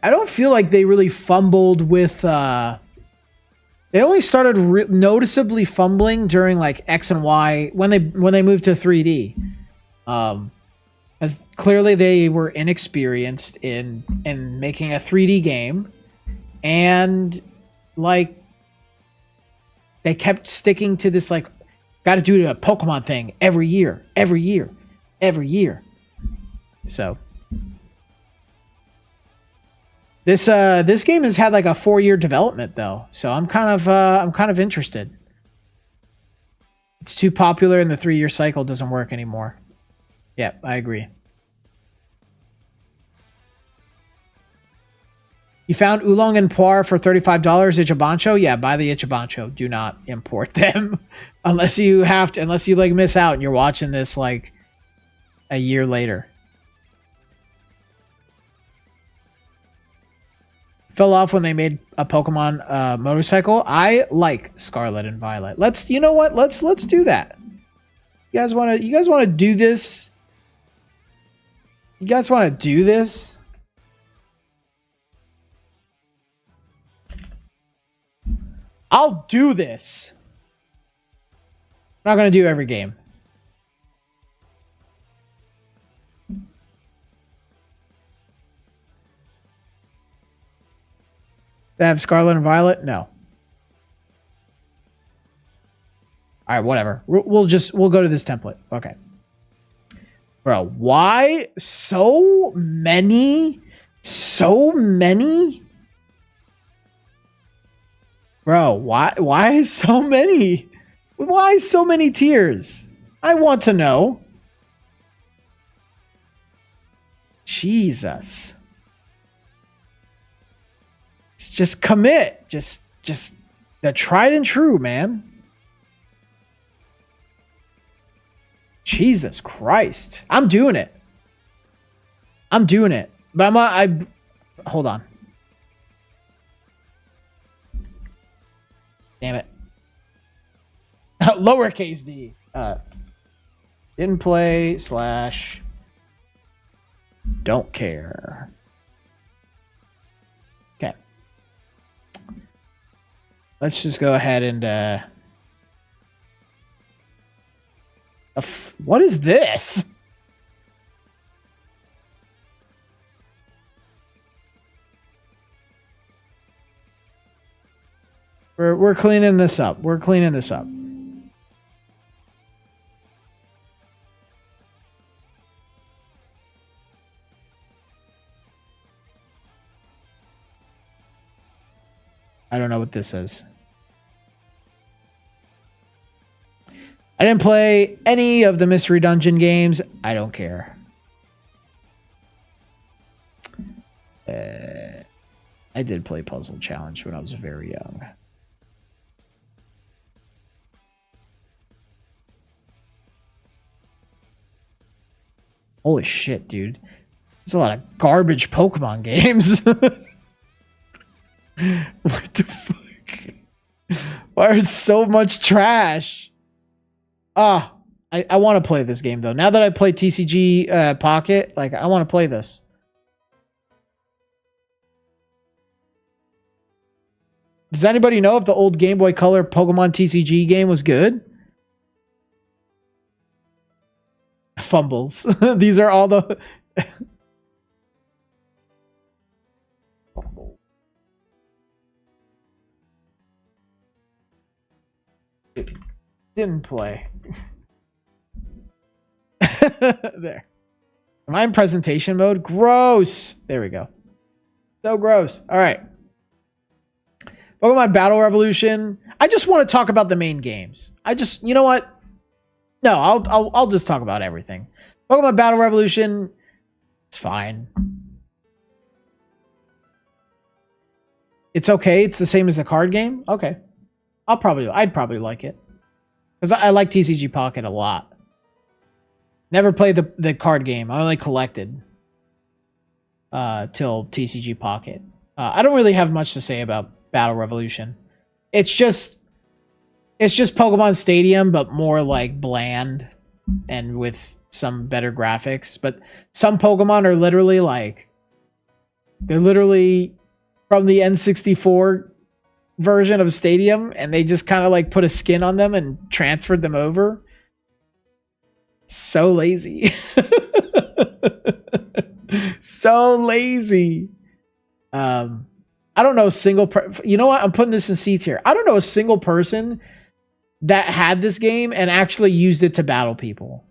A: I don't feel like they really fumbled with... They only started noticeably fumbling during like X and Y when they moved to 3D. As clearly they were inexperienced in making a 3D game, and like they kept sticking to this like got to do a Pokemon thing every year. So this game has had like a 4-year development though, so I'm kind of interested. It's too popular and the 3-year cycle doesn't work anymore. Yeah, I agree. You found Oolong and Puar for $35 Ichibancho? Yeah, buy the Ichibancho. Do not import them unless you like miss out and you're watching this like a year later. Fell off when they made a Pokemon motorcycle. I like Scarlet and Violet. You know what? Let's do that. You guys want to do this? You guys want to do this? I'll do this. I'm not going to do every game. They have Scarlet and Violet? No. All right, whatever. We'll go to this template. Okay. Bro, why so many? So many? Bro, why so many? Why so many tiers? I want to know. Jesus. Just commit. Just the tried and true, man. Jesus Christ. I'm doing it. But hold on. Damn it. Lowercase d. Didn't play / don't care. Okay. Let's just go ahead and what is this? We're cleaning this up. I don't know what this is. I didn't play any of the Mystery Dungeon games. I don't care. I did play Puzzle Challenge when I was very young. Holy shit, dude. There's a lot of garbage Pokemon games. What the fuck? Why is so much trash? I want to play this game, though. Now that I play TCG Pocket, like, I want to play this. Does anybody know if the old Game Boy Color Pokemon TCG game was good? Fumbles. These are all the... Didn't play. There. Am I in presentation mode? Gross. There we go. So gross. All right. Pokemon Battle Revolution. I just want to talk about the main games. You know what? No, I'll just talk about everything. Pokemon Battle Revolution. It's fine. It's okay. It's the same as the card game. Okay. I'd probably like it. Because I like TCG Pocket a lot. Never played the card game. I only collected till TCG Pocket. I don't really have much to say about Battle Revolution. It's just Pokemon Stadium, but more like bland and with some better graphics. But some Pokemon are literally like... They're literally from the N64 version of Stadium, and they just kind of like put a skin on them and transferred them over. So lazy. So lazy. I don't know a single you know what? I'm putting this in C tier. I don't know a single person that had this game and actually used it to battle people.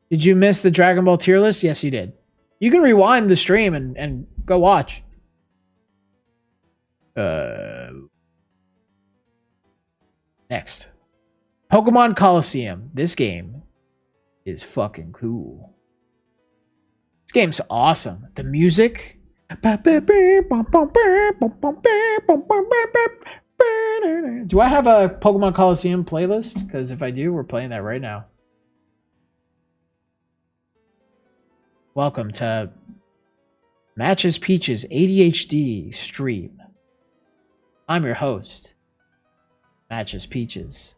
A: Did you miss the Dragon Ball tier list? Yes, you did. You can rewind the stream and go watch. Next. Pokemon Coliseum. This game is fucking cool. This game's awesome. The music. Do I have a Pokemon Coliseum playlist? Because if I do, we're playing that right now. Welcome to Matches Peaches ADHD stream. I'm your host, Matches Peaches.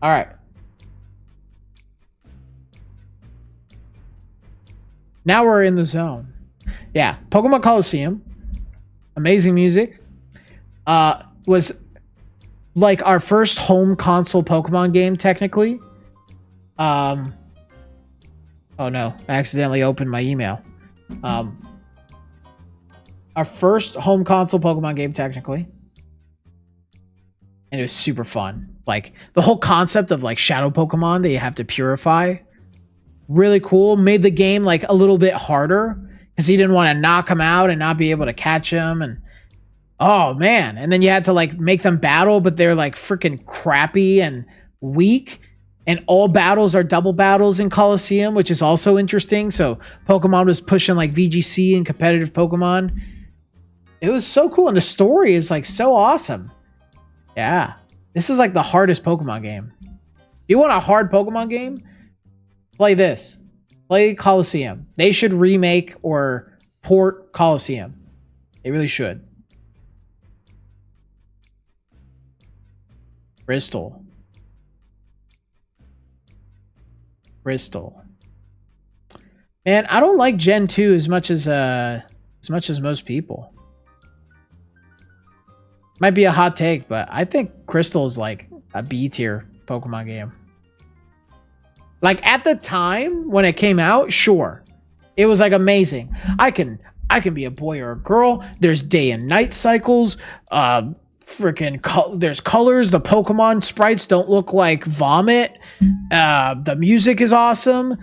A: All right. Now we're in the zone. Yeah, Pokemon Coliseum. Amazing music. Was like our first home console Pokemon game, technically. Oh no, I accidentally opened my email. Our first home console Pokemon game, technically. And it was super fun. Like, the whole concept of, like, shadow Pokemon that you have to purify. Really cool. Made the game, like, a little bit harder. Because he didn't want to knock him out and not be able to catch him. And Oh man. And then you had to like make them battle, but they're like freaking crappy and weak. And all battles are double battles in Coliseum, which is also interesting. So Pokemon was pushing like VGC and competitive Pokemon. It was so cool. And the story is like so awesome. Yeah. This is like the hardest Pokemon game. If you want a hard Pokemon game, play this. Play Coliseum. They should remake or port Coliseum. They really should. Crystal. Man, I don't like Gen 2 as much as most people. Might be a hot take, but I think Crystal is like a B tier Pokemon game. Like at the time when it came out, sure. It was like amazing. I can be a boy or a girl. There's day and night cycles. There's colors. The Pokemon sprites don't look like vomit. The music is awesome.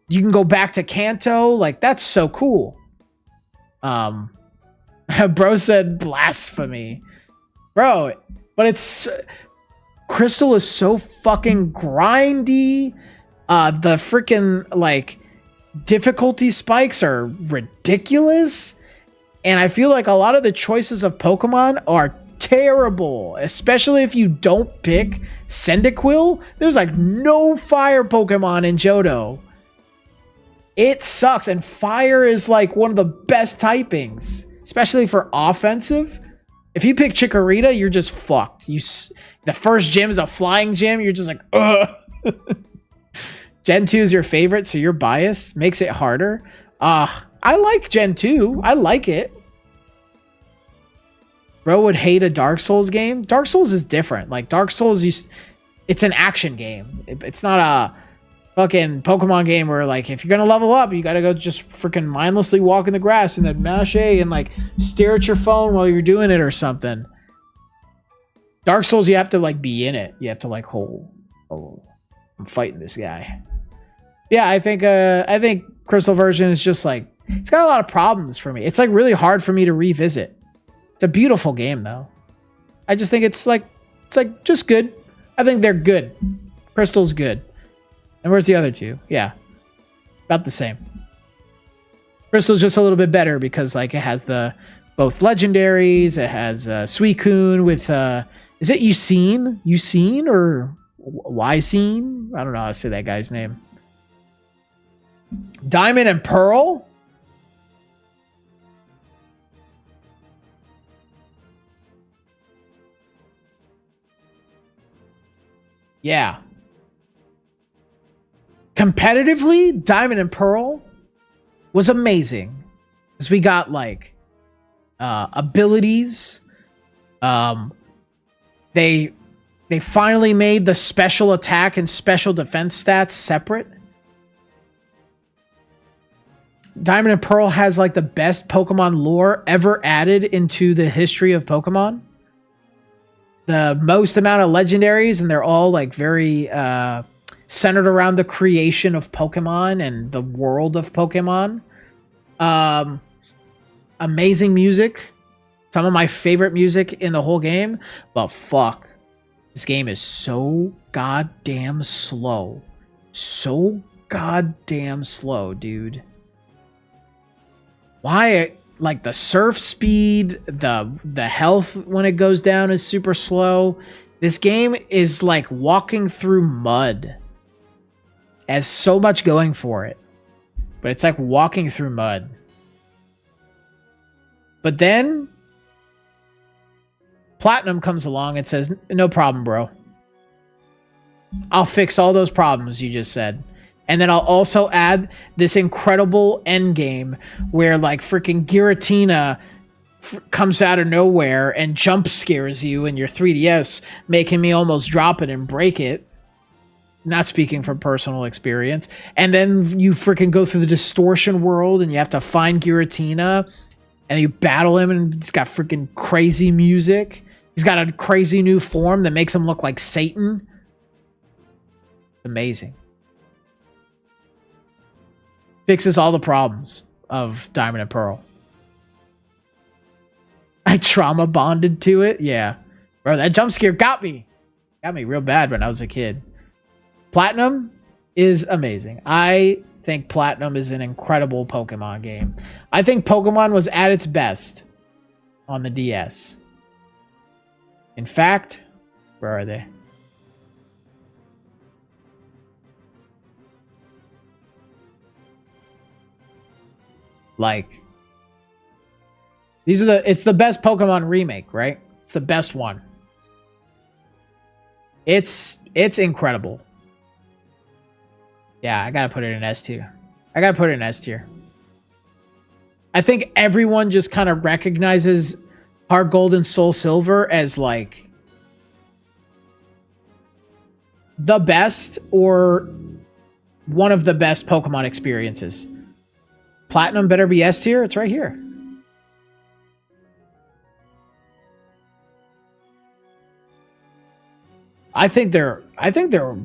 A: You can go back to Kanto. Like that's so cool. Bro said blasphemy. Bro, but it's Crystal is so fucking grindy. The freaking like difficulty spikes are ridiculous. And I feel like a lot of the choices of Pokemon are terrible, especially if you don't pick Cyndaquil. There's like no fire Pokemon in Johto. It sucks, and fire is like one of the best typings, especially for offensive. If you pick Chikorita, you're just fucked. The first gym is a flying gym. You're just like, ugh. Gen 2 is your favorite, so you're biased. Makes it harder. I like Gen 2. I like it. Bro would hate a Dark Souls game. Dark Souls is different. Like Dark Souls, it's an action game. It's not a fucking Pokemon game where like if you're gonna level up, you gotta go just freaking mindlessly walk in the grass and then mash A and like stare at your phone while you're doing it or something. Dark Souls, you have to like be in it. You have to like I'm fighting this guy. Yeah, I think Crystal version is just like it's got a lot of problems for me. It's like really hard for me to revisit. It's a beautiful game though. I just think it's like just good. I think they're good. Crystal's good. And where's the other two? Yeah. About the same. Crystal's just a little bit better because like it has both legendaries. It has Suicune with is it Yucine or Ysine? I don't know how to say that guy's name. Diamond and Pearl? Yeah. Competitively, Diamond and Pearl was amazing. Because we got like abilities. They finally made the special attack and special defense stats separate. Diamond and Pearl has like the best Pokemon lore ever added into the history of Pokemon. The most amount of legendaries, and they're all like very centered around the creation of Pokemon and the world of Pokemon. Amazing music. Some of my favorite music in the whole game. But fuck. This game is so goddamn slow. So goddamn slow, dude. Why? Like the surf speed, the health when it goes down is super slow. This game is like walking through mud. It has so much going for it. But it's like walking through mud. But then Platinum comes along and says, no problem, bro. I'll fix all those problems you just said. And then I'll also add this incredible end game where like freaking Giratina comes out of nowhere and jump scares you in your 3DS, making me almost drop it and break it. Not speaking from personal experience. And then you freaking go through the distortion world and you have to find Giratina and you battle him and he's got freaking crazy music. He's got a crazy new form that makes him look like Satan. Amazing. Fixes all the problems of Diamond and Pearl. I trauma bonded to it. Yeah. Bro, that jump scare got me. Got me real bad when I was a kid. Platinum is amazing. I think Platinum is an incredible Pokemon game. I think Pokemon was at its best on the DS. In fact, where are they? Like, these are it's the best Pokemon remake, right? It's the best one. It's incredible. Yeah, I gotta put it in S tier. I gotta put it in S tier. I think everyone just kind of recognizes Heart Gold and Soul Silver as like the best or one of the best Pokemon experiences. Platinum better be S tier. It's right here. I think they're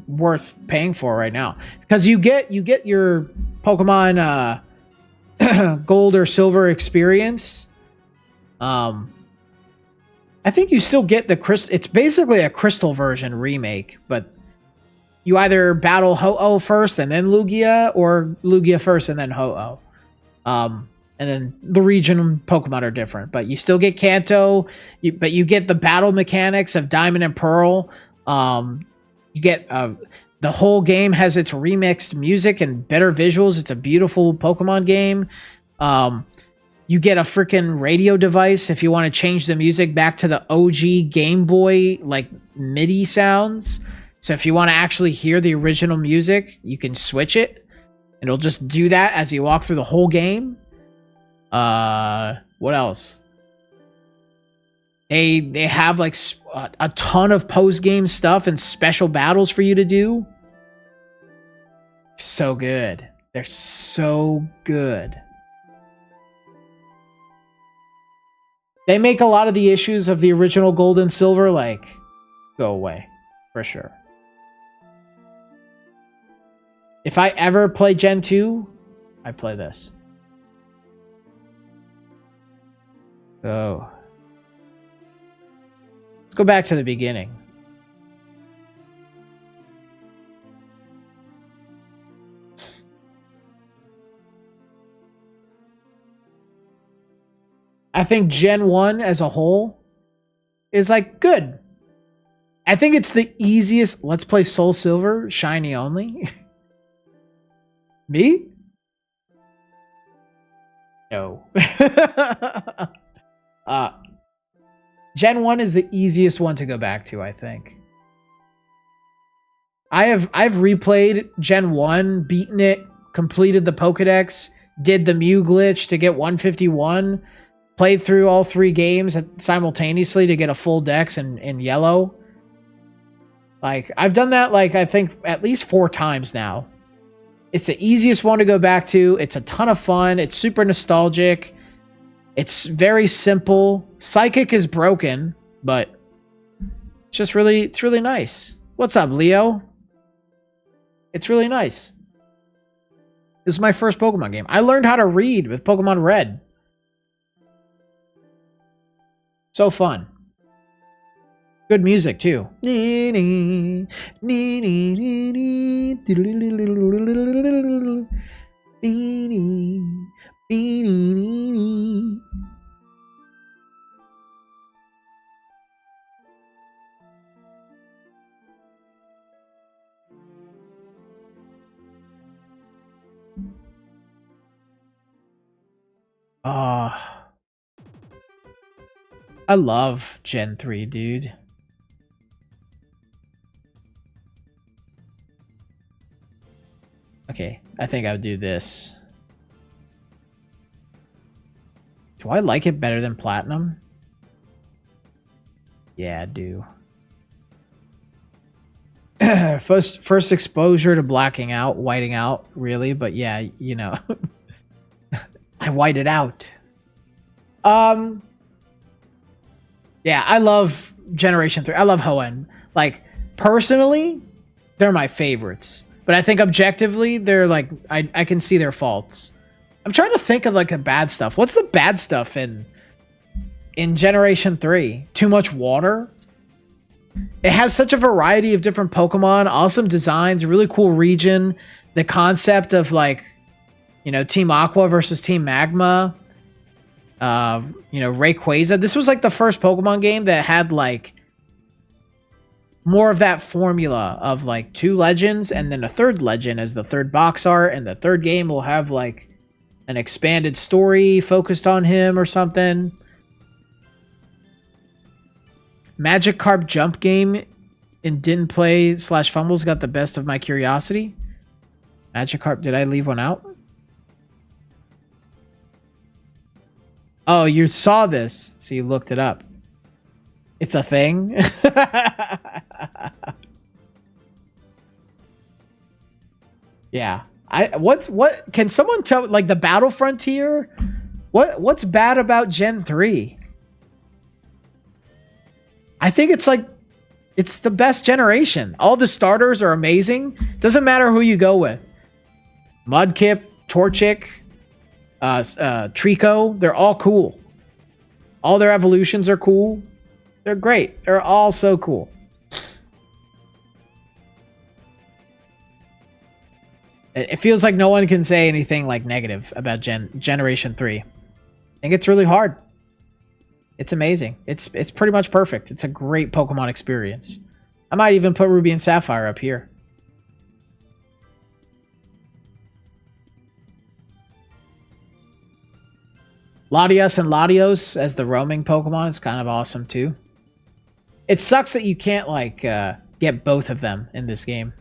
A: worth paying for right now because you get your Pokemon Gold or Silver experience. I think you still get the crystal. It's basically a Crystal version remake, but you either battle Ho-Oh first and then Lugia, or Lugia first and then Ho-Oh. And then the region Pokemon are different, but you still get Kanto. But you get the battle mechanics of Diamond and Pearl. You get the whole game has its remixed music and better visuals. It's a beautiful Pokemon game. You get a freaking radio device if you want to change the music back to the OG Game Boy like MIDI sounds. So if you want to actually hear the original music, you can switch it. It'll just do that as you walk through the whole game. What else? They have like a ton of post-game stuff and special battles for you to do. So good. They're so good. They make a lot of the issues of the original Gold and Silver like go away for sure. If I ever play Gen 2, I play this. So let's go back to the beginning. I think Gen 1 as a whole is like good. I think it's the easiest. Let's play Soul Silver, shiny only. Me? No. Gen 1 is the easiest one to go back to, I think. I've replayed Gen 1, beaten it, completed the Pokedex, did the Mew glitch to get 151, played through all 3 games simultaneously to get a full dex in yellow. Like, I've done that, like, I think at least 4 times now. It's the easiest one to go back to. It's a ton of fun. It's super nostalgic. It's very simple. Psychic is broken, but it's just it's really nice. What's up, Leo? It's really nice. This is my first Pokemon game. I learned how to read with Pokemon Red. So fun. Good music too. I love Gen 3, dude. Okay, I think I would do this. Do I like it better than Platinum? Yeah, I do. First exposure to blacking out, whiting out, really, but yeah, you know. I whited out. Yeah, I love Generation 3. I love Hoenn. Like, personally, they're my favorites. But I think objectively, they're like, I can see their faults. I'm trying to think of like the bad stuff. What's the bad stuff in in Generation 3. Too much water. It has such a variety of different Pokemon, awesome designs, a really cool region. The concept of like, you know, Team Aqua versus Team Magma. You know, Rayquaza. This was like the first Pokemon game that had like more of that formula of like 2 legends and then a 3rd legend as the 3rd box art, and the 3rd game will have like an expanded story focused on him or something. Magikarp jump game in didn't play / fumbles got the best of my curiosity. Magikarp, did I leave one out? Oh, you saw this, so you looked it up. It's a thing. Yeah. What can someone tell, like, the Battle Frontier? What's bad about Gen 3? I think it's like it's the best generation. All the starters are amazing. Doesn't matter who you go with. Mudkip, Torchic, Trico, they're all cool. All their evolutions are cool. They're great. They're all so cool. It feels like no one can say anything like negative about Generation 3. I think it's really hard. It's amazing. It's pretty much perfect. It's a great Pokemon experience. I might even put Ruby and Sapphire up here. Latias and Latios as the roaming Pokemon is kind of awesome too. It sucks that you can't like get both of them in this game.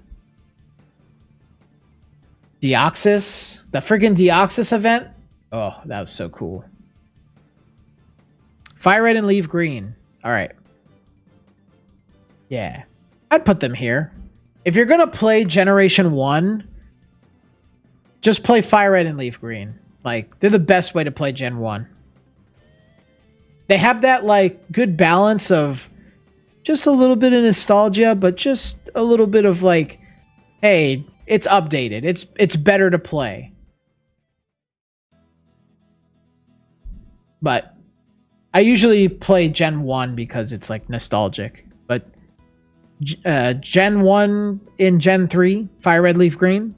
A: Deoxys, the freaking Deoxys event. Oh, that was so cool. Fire Red and Leaf Green. All right. Yeah. I'd put them here. If you're going to play Generation 1, just play Fire Red and Leaf Green. Like, they're the best way to play Gen 1. They have that, like, good balance of just a little bit of nostalgia, but just a little bit of, like, hey, it's updated. It's better to play. But I usually play Gen 1 because it's, like, nostalgic. But Gen 1 in Gen 3, Fire Red, Leaf Green,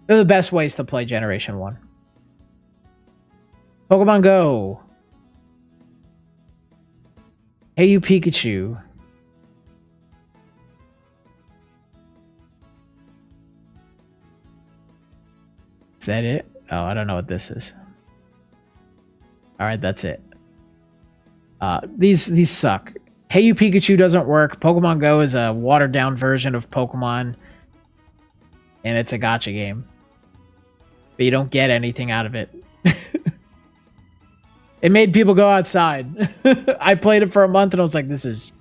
A: they're the best ways to play Generation 1. Pokemon Go. Hey, you Pikachu. Is that it? Oh, I don't know what this is. All right, that's it. These suck. Hey, you Pikachu doesn't work. Pokemon Go is a watered down version of Pokemon, and it's a gacha game, but you don't get anything out of it. It made people go outside. I played it for a month and I was like, this is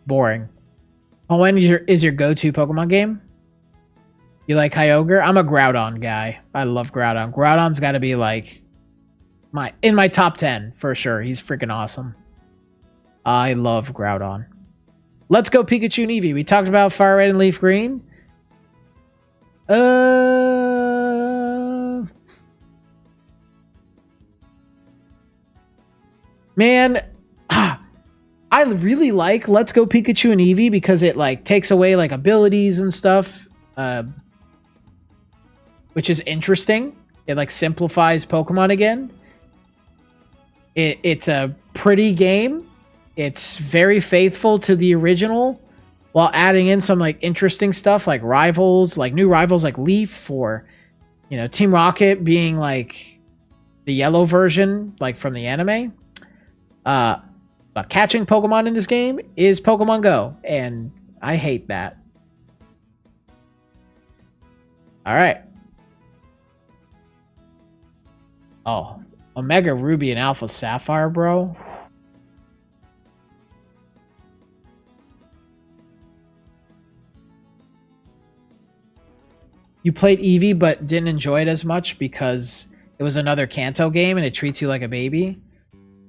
A: boring. When is your go-to Pokemon game? You like Kyogre? I'm a Groudon guy. I love Groudon. Groudon's got to be like in my top 10 for sure. He's freaking awesome. I love Groudon. Let's go Pikachu and Eevee. We talked about Fire Red and Leaf Green. Man, I really like Let's Go Pikachu and Eevee because it like takes away like abilities and stuff, which is interesting. It like simplifies Pokemon again. It's a pretty game. It's very faithful to the original while adding in some like interesting stuff like rivals, like new rivals like Leaf, or, you know, Team Rocket being like the yellow version like from the anime. But catching Pokemon in this game is Pokemon Go, and I hate that. All right. Oh, Omega Ruby and Alpha Sapphire, bro. You played Eevee but didn't enjoy it as much because it was another Kanto game and it treats you like a baby.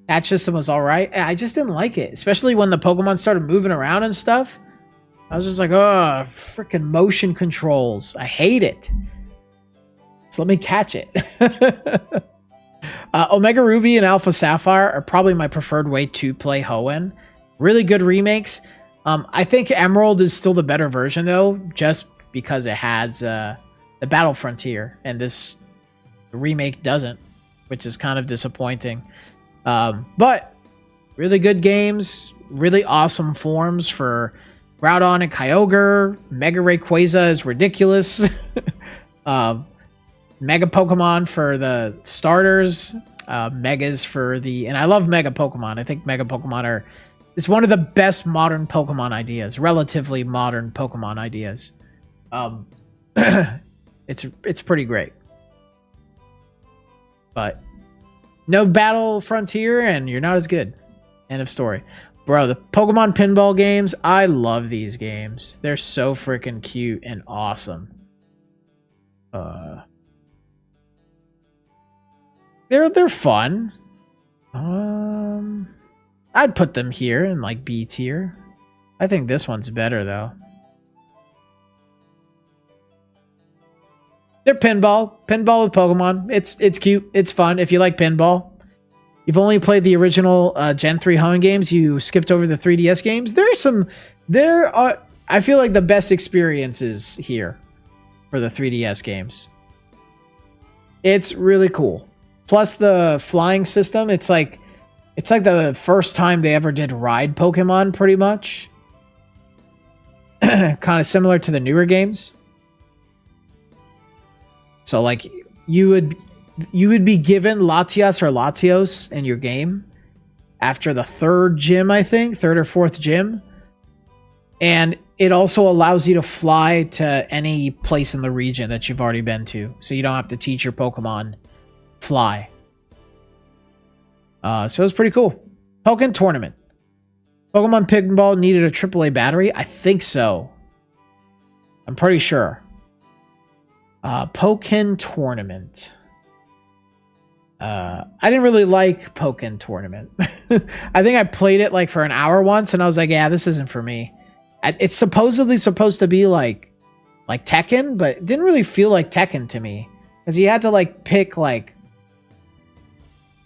A: Catch system was all right. I just didn't like it, especially when the Pokemon started moving around and stuff. I was just like, oh, freaking motion controls. I hate it. So let me catch it. Omega Ruby and Alpha Sapphire are probably my preferred way to play Hoenn. Really good remakes. I think Emerald is still the better version though, just because it has the Battle Frontier, and this remake doesn't, which is kind of disappointing. But really good games, really awesome forms for Groudon and Kyogre. Mega Rayquaza is ridiculous. Mega Pokemon for the starters. Megas for the... And I love Mega Pokemon. I think Mega Pokemon is one of the best modern Pokemon ideas. Relatively modern Pokemon ideas. It's pretty great. But no Battle Frontier and you're not as good. End of story. Bro, the Pokemon pinball games, I love these games. They're so freaking cute and awesome. They're fun. I'd put them here in like B tier. I think this one's better though. They're pinball with Pokemon. It's cute. It's fun if you like pinball. You've only played the original Gen 3 Hoenn games. You skipped over the 3DS games. There are I feel like the best experiences here for the 3DS games. It's really cool. Plus the flying system, it's like the first time they ever did ride Pokemon pretty much. Kind of similar to the newer games. So like you would be given Latias or Latios in your game after the third gym, I think, third or fourth gym. And it also allows you to fly to any place in the region that you've already been to. So you don't have to teach your Pokemon fly. So it was pretty cool. Pokemon Tournament. Pokemon Pinball needed a AAA battery? I think so. I'm pretty sure. Pokemon Tournament. I didn't really like Pokemon Tournament. I think I played it like for an hour once and I was like, yeah, this isn't for me. It's supposedly supposed to be like Tekken, but it didn't really feel like Tekken to me. Because you had to like pick like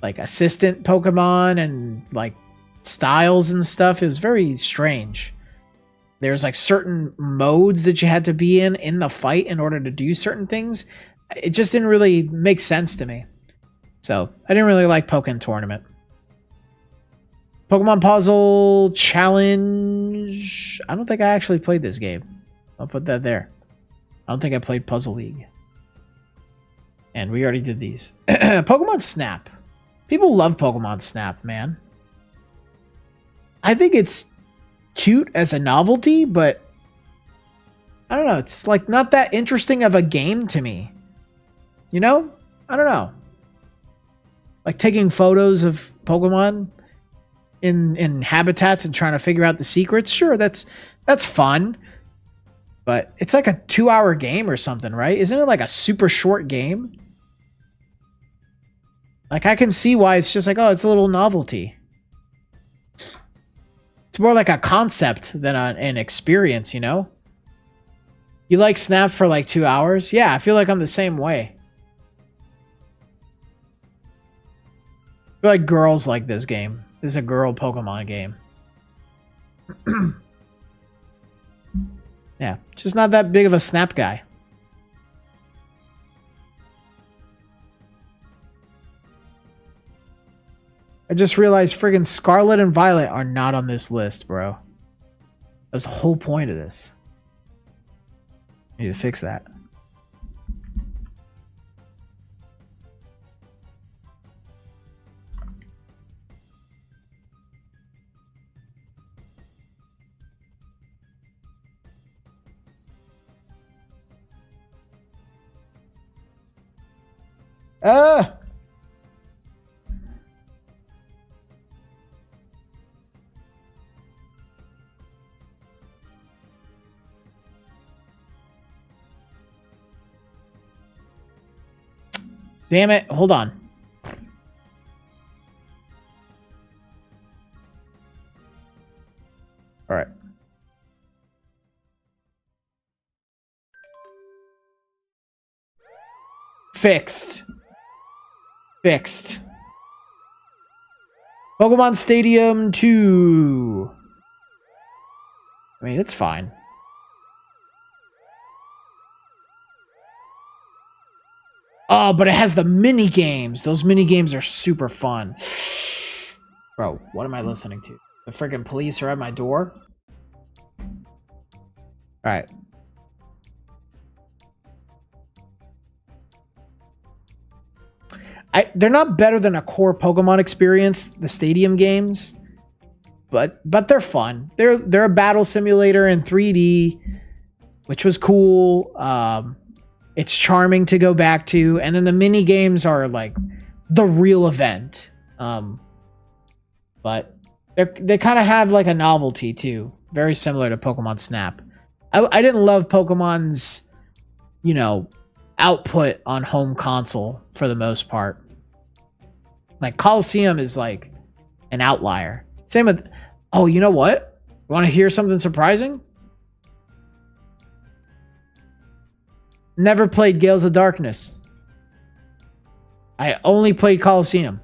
A: assistant Pokemon and like styles and stuff. It was very strange. There's like certain modes that you had to be in the fight in order to do certain things. It just didn't really make sense to me. So I didn't really like Pokemon Tournament. Pokemon Puzzle Challenge. I don't think I actually played this game. I'll put that there. I don't think I played Puzzle League. And we already did these. Pokemon Snap. People love Pokemon Snap, man. I think it's cute as a novelty, but I don't know. It's like not that interesting of a game to me. You know? I don't know. Like taking photos of Pokemon in habitats and trying to figure out the secrets. Sure, that's fun. But it's like a 2-hour game or something, right? Isn't it like a super short game? Like I can see why it's just like, oh, it's a little novelty. It's more like a concept than an experience, you know? You like Snap for like 2 hours? Yeah, I feel like I'm the same way. I feel like girls like this game. This is a girl Pokemon game. Yeah, just not that big of a Snap guy. I just realized friggin' Scarlet and Violet are not on this list, bro. That's the whole point of this. I need to fix that. Damn it. Hold on. All right. Fixed. Fixed. Pokemon Stadium 2. I mean, it's fine. Oh, but it has the mini games. Those mini games are super fun. Bro, what am I listening to? The freaking police are at my door? Alright. They're not better than a core Pokemon experience, the stadium games, but they're fun. They're a battle simulator in 3D, which was cool. It's charming to go back to, and then the mini games are like the real event. But they kind of have like a novelty too, very similar to Pokemon Snap. I didn't love Pokemon's, output on home console for the most part. Like Coliseum is like an outlier. Same with, oh, you know what? Want to hear something surprising? Never played Gales of Darkness. I only played Coliseum.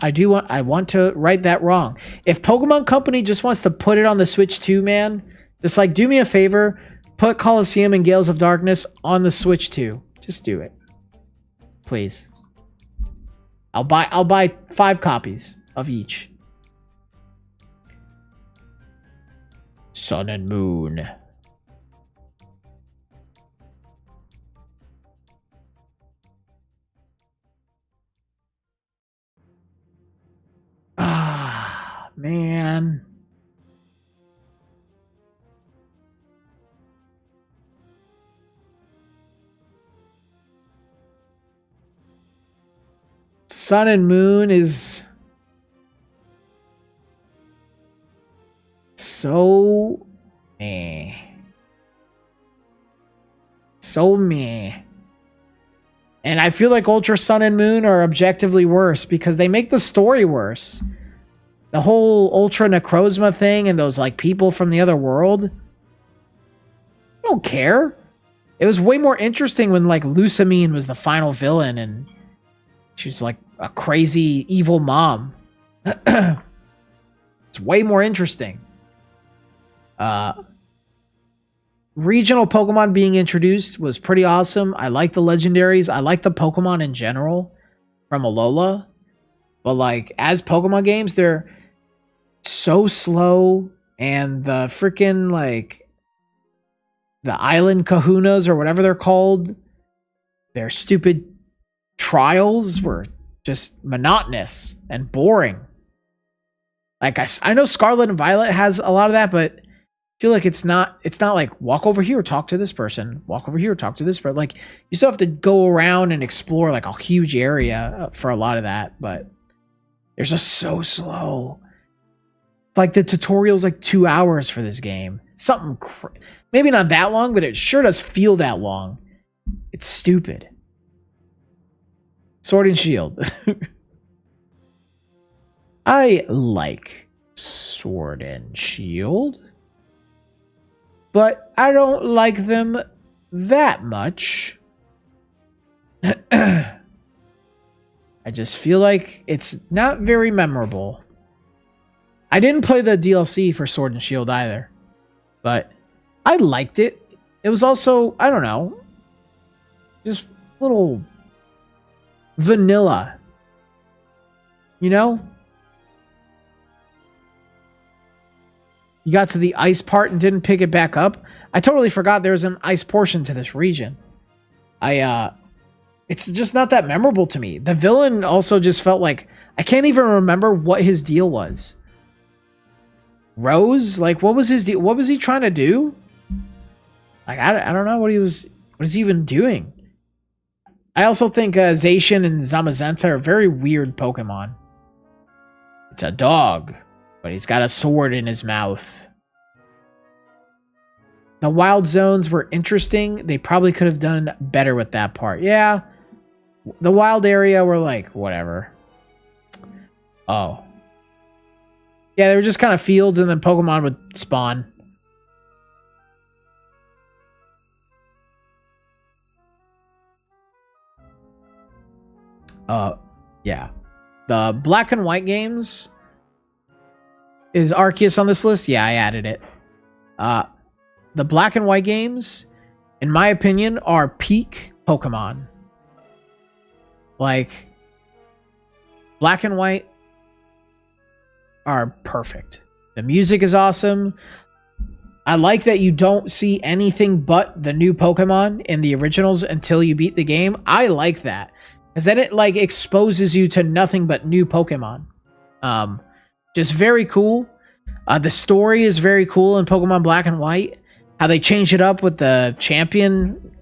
A: I want to right that wrong. If Pokemon Company just wants to put it on the Switch 2, man, just like do me a favor, put Coliseum and Gales of Darkness on the Switch 2. Just do it. Please. I'll buy 5 copies of each. Sun and Moon. Ah, man. Sun and Moon is so meh. So meh. And I feel like Ultra Sun and Moon are objectively worse because they make the story worse. The whole Ultra Necrozma thing and those like people from the other world. I don't care. It was way more interesting when like Lusamine was the final villain and she was like a crazy evil mom. It's way more interesting. Regional Pokemon being introduced was pretty awesome. I like the legendaries. I like the Pokemon in general from Alola. But like as Pokemon games, they're so slow, and the freaking like the island kahunas or whatever they're called, their stupid trials were just monotonous and boring. Like I know Scarlet and Violet has a lot of that, but I feel like it's not like walk over here, talk to this person, walk over here, talk to this person. Like you still have to go around and explore like a huge area for a lot of that, but they're just so slow. Like the tutorial's like 2 hours for this game. Maybe not that long, but it sure does feel that long. It's stupid. Sword and Shield. I like Sword and Shield, but I don't like them that much. I just feel like it's not very memorable. I didn't play the DLC for Sword and Shield either, but I liked it. It was also, I don't know, just a little vanilla, you know? You got to the ice part and didn't pick it back up. I totally forgot there was an ice portion to this region. It's just not that memorable to me. The villain also just felt like, I can't even remember what his deal was. Rose? Like, what was his deal? What was he trying to do? Like, I don't know what is he even doing? I also think Zacian and Zamazenta are very weird Pokemon. It's a dog, but he's got a sword in his mouth. The wild zones were interesting. They probably could have done better with that part. Yeah. The wild area were like, whatever. Oh. Yeah, they were just kind of fields and then Pokemon would spawn. Yeah. The black and white games. Is Arceus on this list? Yeah, I added it. The black and white games, in my opinion, are peak Pokemon. Like, black and white are perfect. The music is awesome. I like that you don't see anything but the new Pokemon in the originals until you beat the game. I like that. Because then it, like, exposes you to nothing but new Pokemon. Just very cool. The story is very cool in Pokemon Black and White. How they changed it up with the champion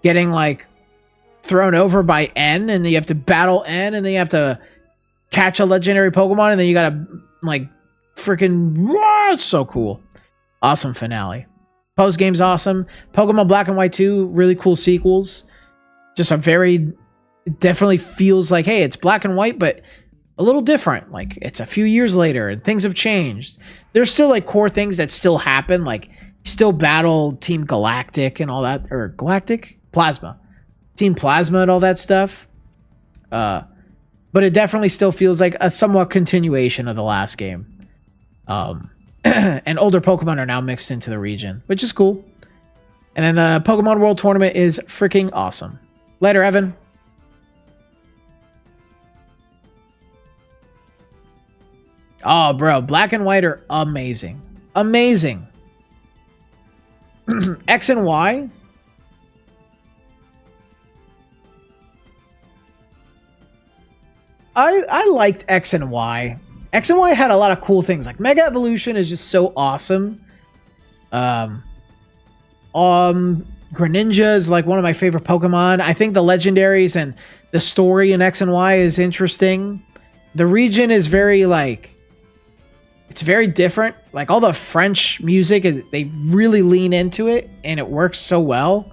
A: getting, like, thrown over by N, and then you have to battle N, and then you have to catch a legendary Pokemon, and then you gotta, like, freaking... It's so cool. Awesome finale. Post game's awesome. Pokemon Black and White 2, really cool sequels. Just a very... It definitely feels like, hey, it's black and white, but a little different. Like, it's a few years later, and things have changed. There's still, like, core things that still happen, like, still battle Team Galactic and all that, or Galactic? Plasma. Team Plasma and all that stuff. But it definitely still feels like a somewhat continuation of the last game. And older Pokemon are now mixed into the region, which is cool. And then the Pokemon World Tournament is freaking awesome. Later, Evan. Oh, bro. Black and White are amazing. Amazing. X and Y. I liked X and Y. X and Y had a lot of cool things. Like, Mega Evolution is just so awesome. Greninja is, like, one of my favorite Pokemon. I think the legendaries and the story in X and Y is interesting. The region is very, like... It's very different. Like, all the French music, they really lean into it, and it works so well.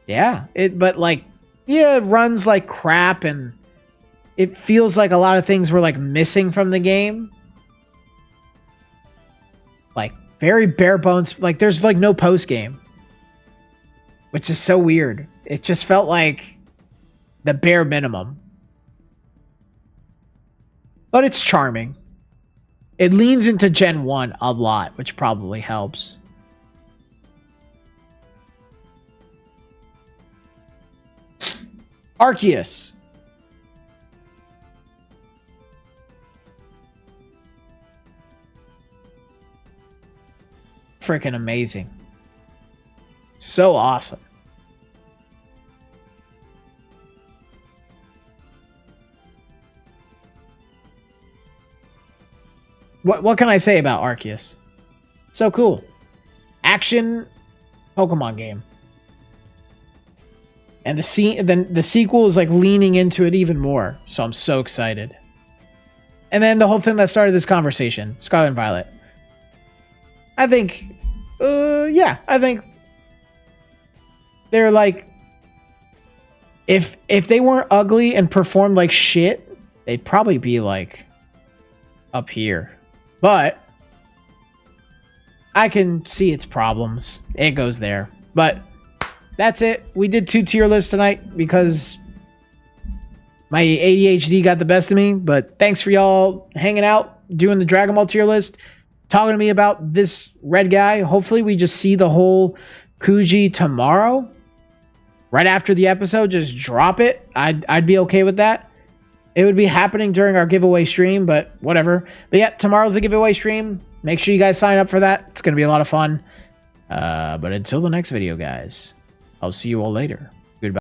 A: Yeah, but, like, yeah, it runs like crap, and it feels like a lot of things were, like, missing from the game. Like, very bare bones. Like, there's, like, no post game, which is so weird. It just felt like the bare minimum. But it's charming. It leans into Gen 1 a lot, which probably helps. Arceus. Freaking amazing. So awesome. What can I say about Arceus? So cool. Action Pokemon game. And the sequel is, like, leaning into it even more. So I'm so excited. And then the whole thing that started this conversation, Scarlet and Violet. I think, yeah, I think they're, like, if they weren't ugly and performed like shit, they'd probably be, like, up here. But I can see its problems. It goes there. But that's it. We did 2 tier lists tonight because my ADHD got the best of me. But thanks for y'all hanging out, doing the Dragon Ball tier list, talking to me about this red guy. Hopefully we just see the whole Kuji tomorrow. Right after the episode, just drop it. I'd be okay with that. It would be happening during our giveaway stream, but whatever. But yeah, tomorrow's the giveaway stream. Make sure you guys sign up for that. It's going to be a lot of fun. But until the next video, guys, I'll see you all later.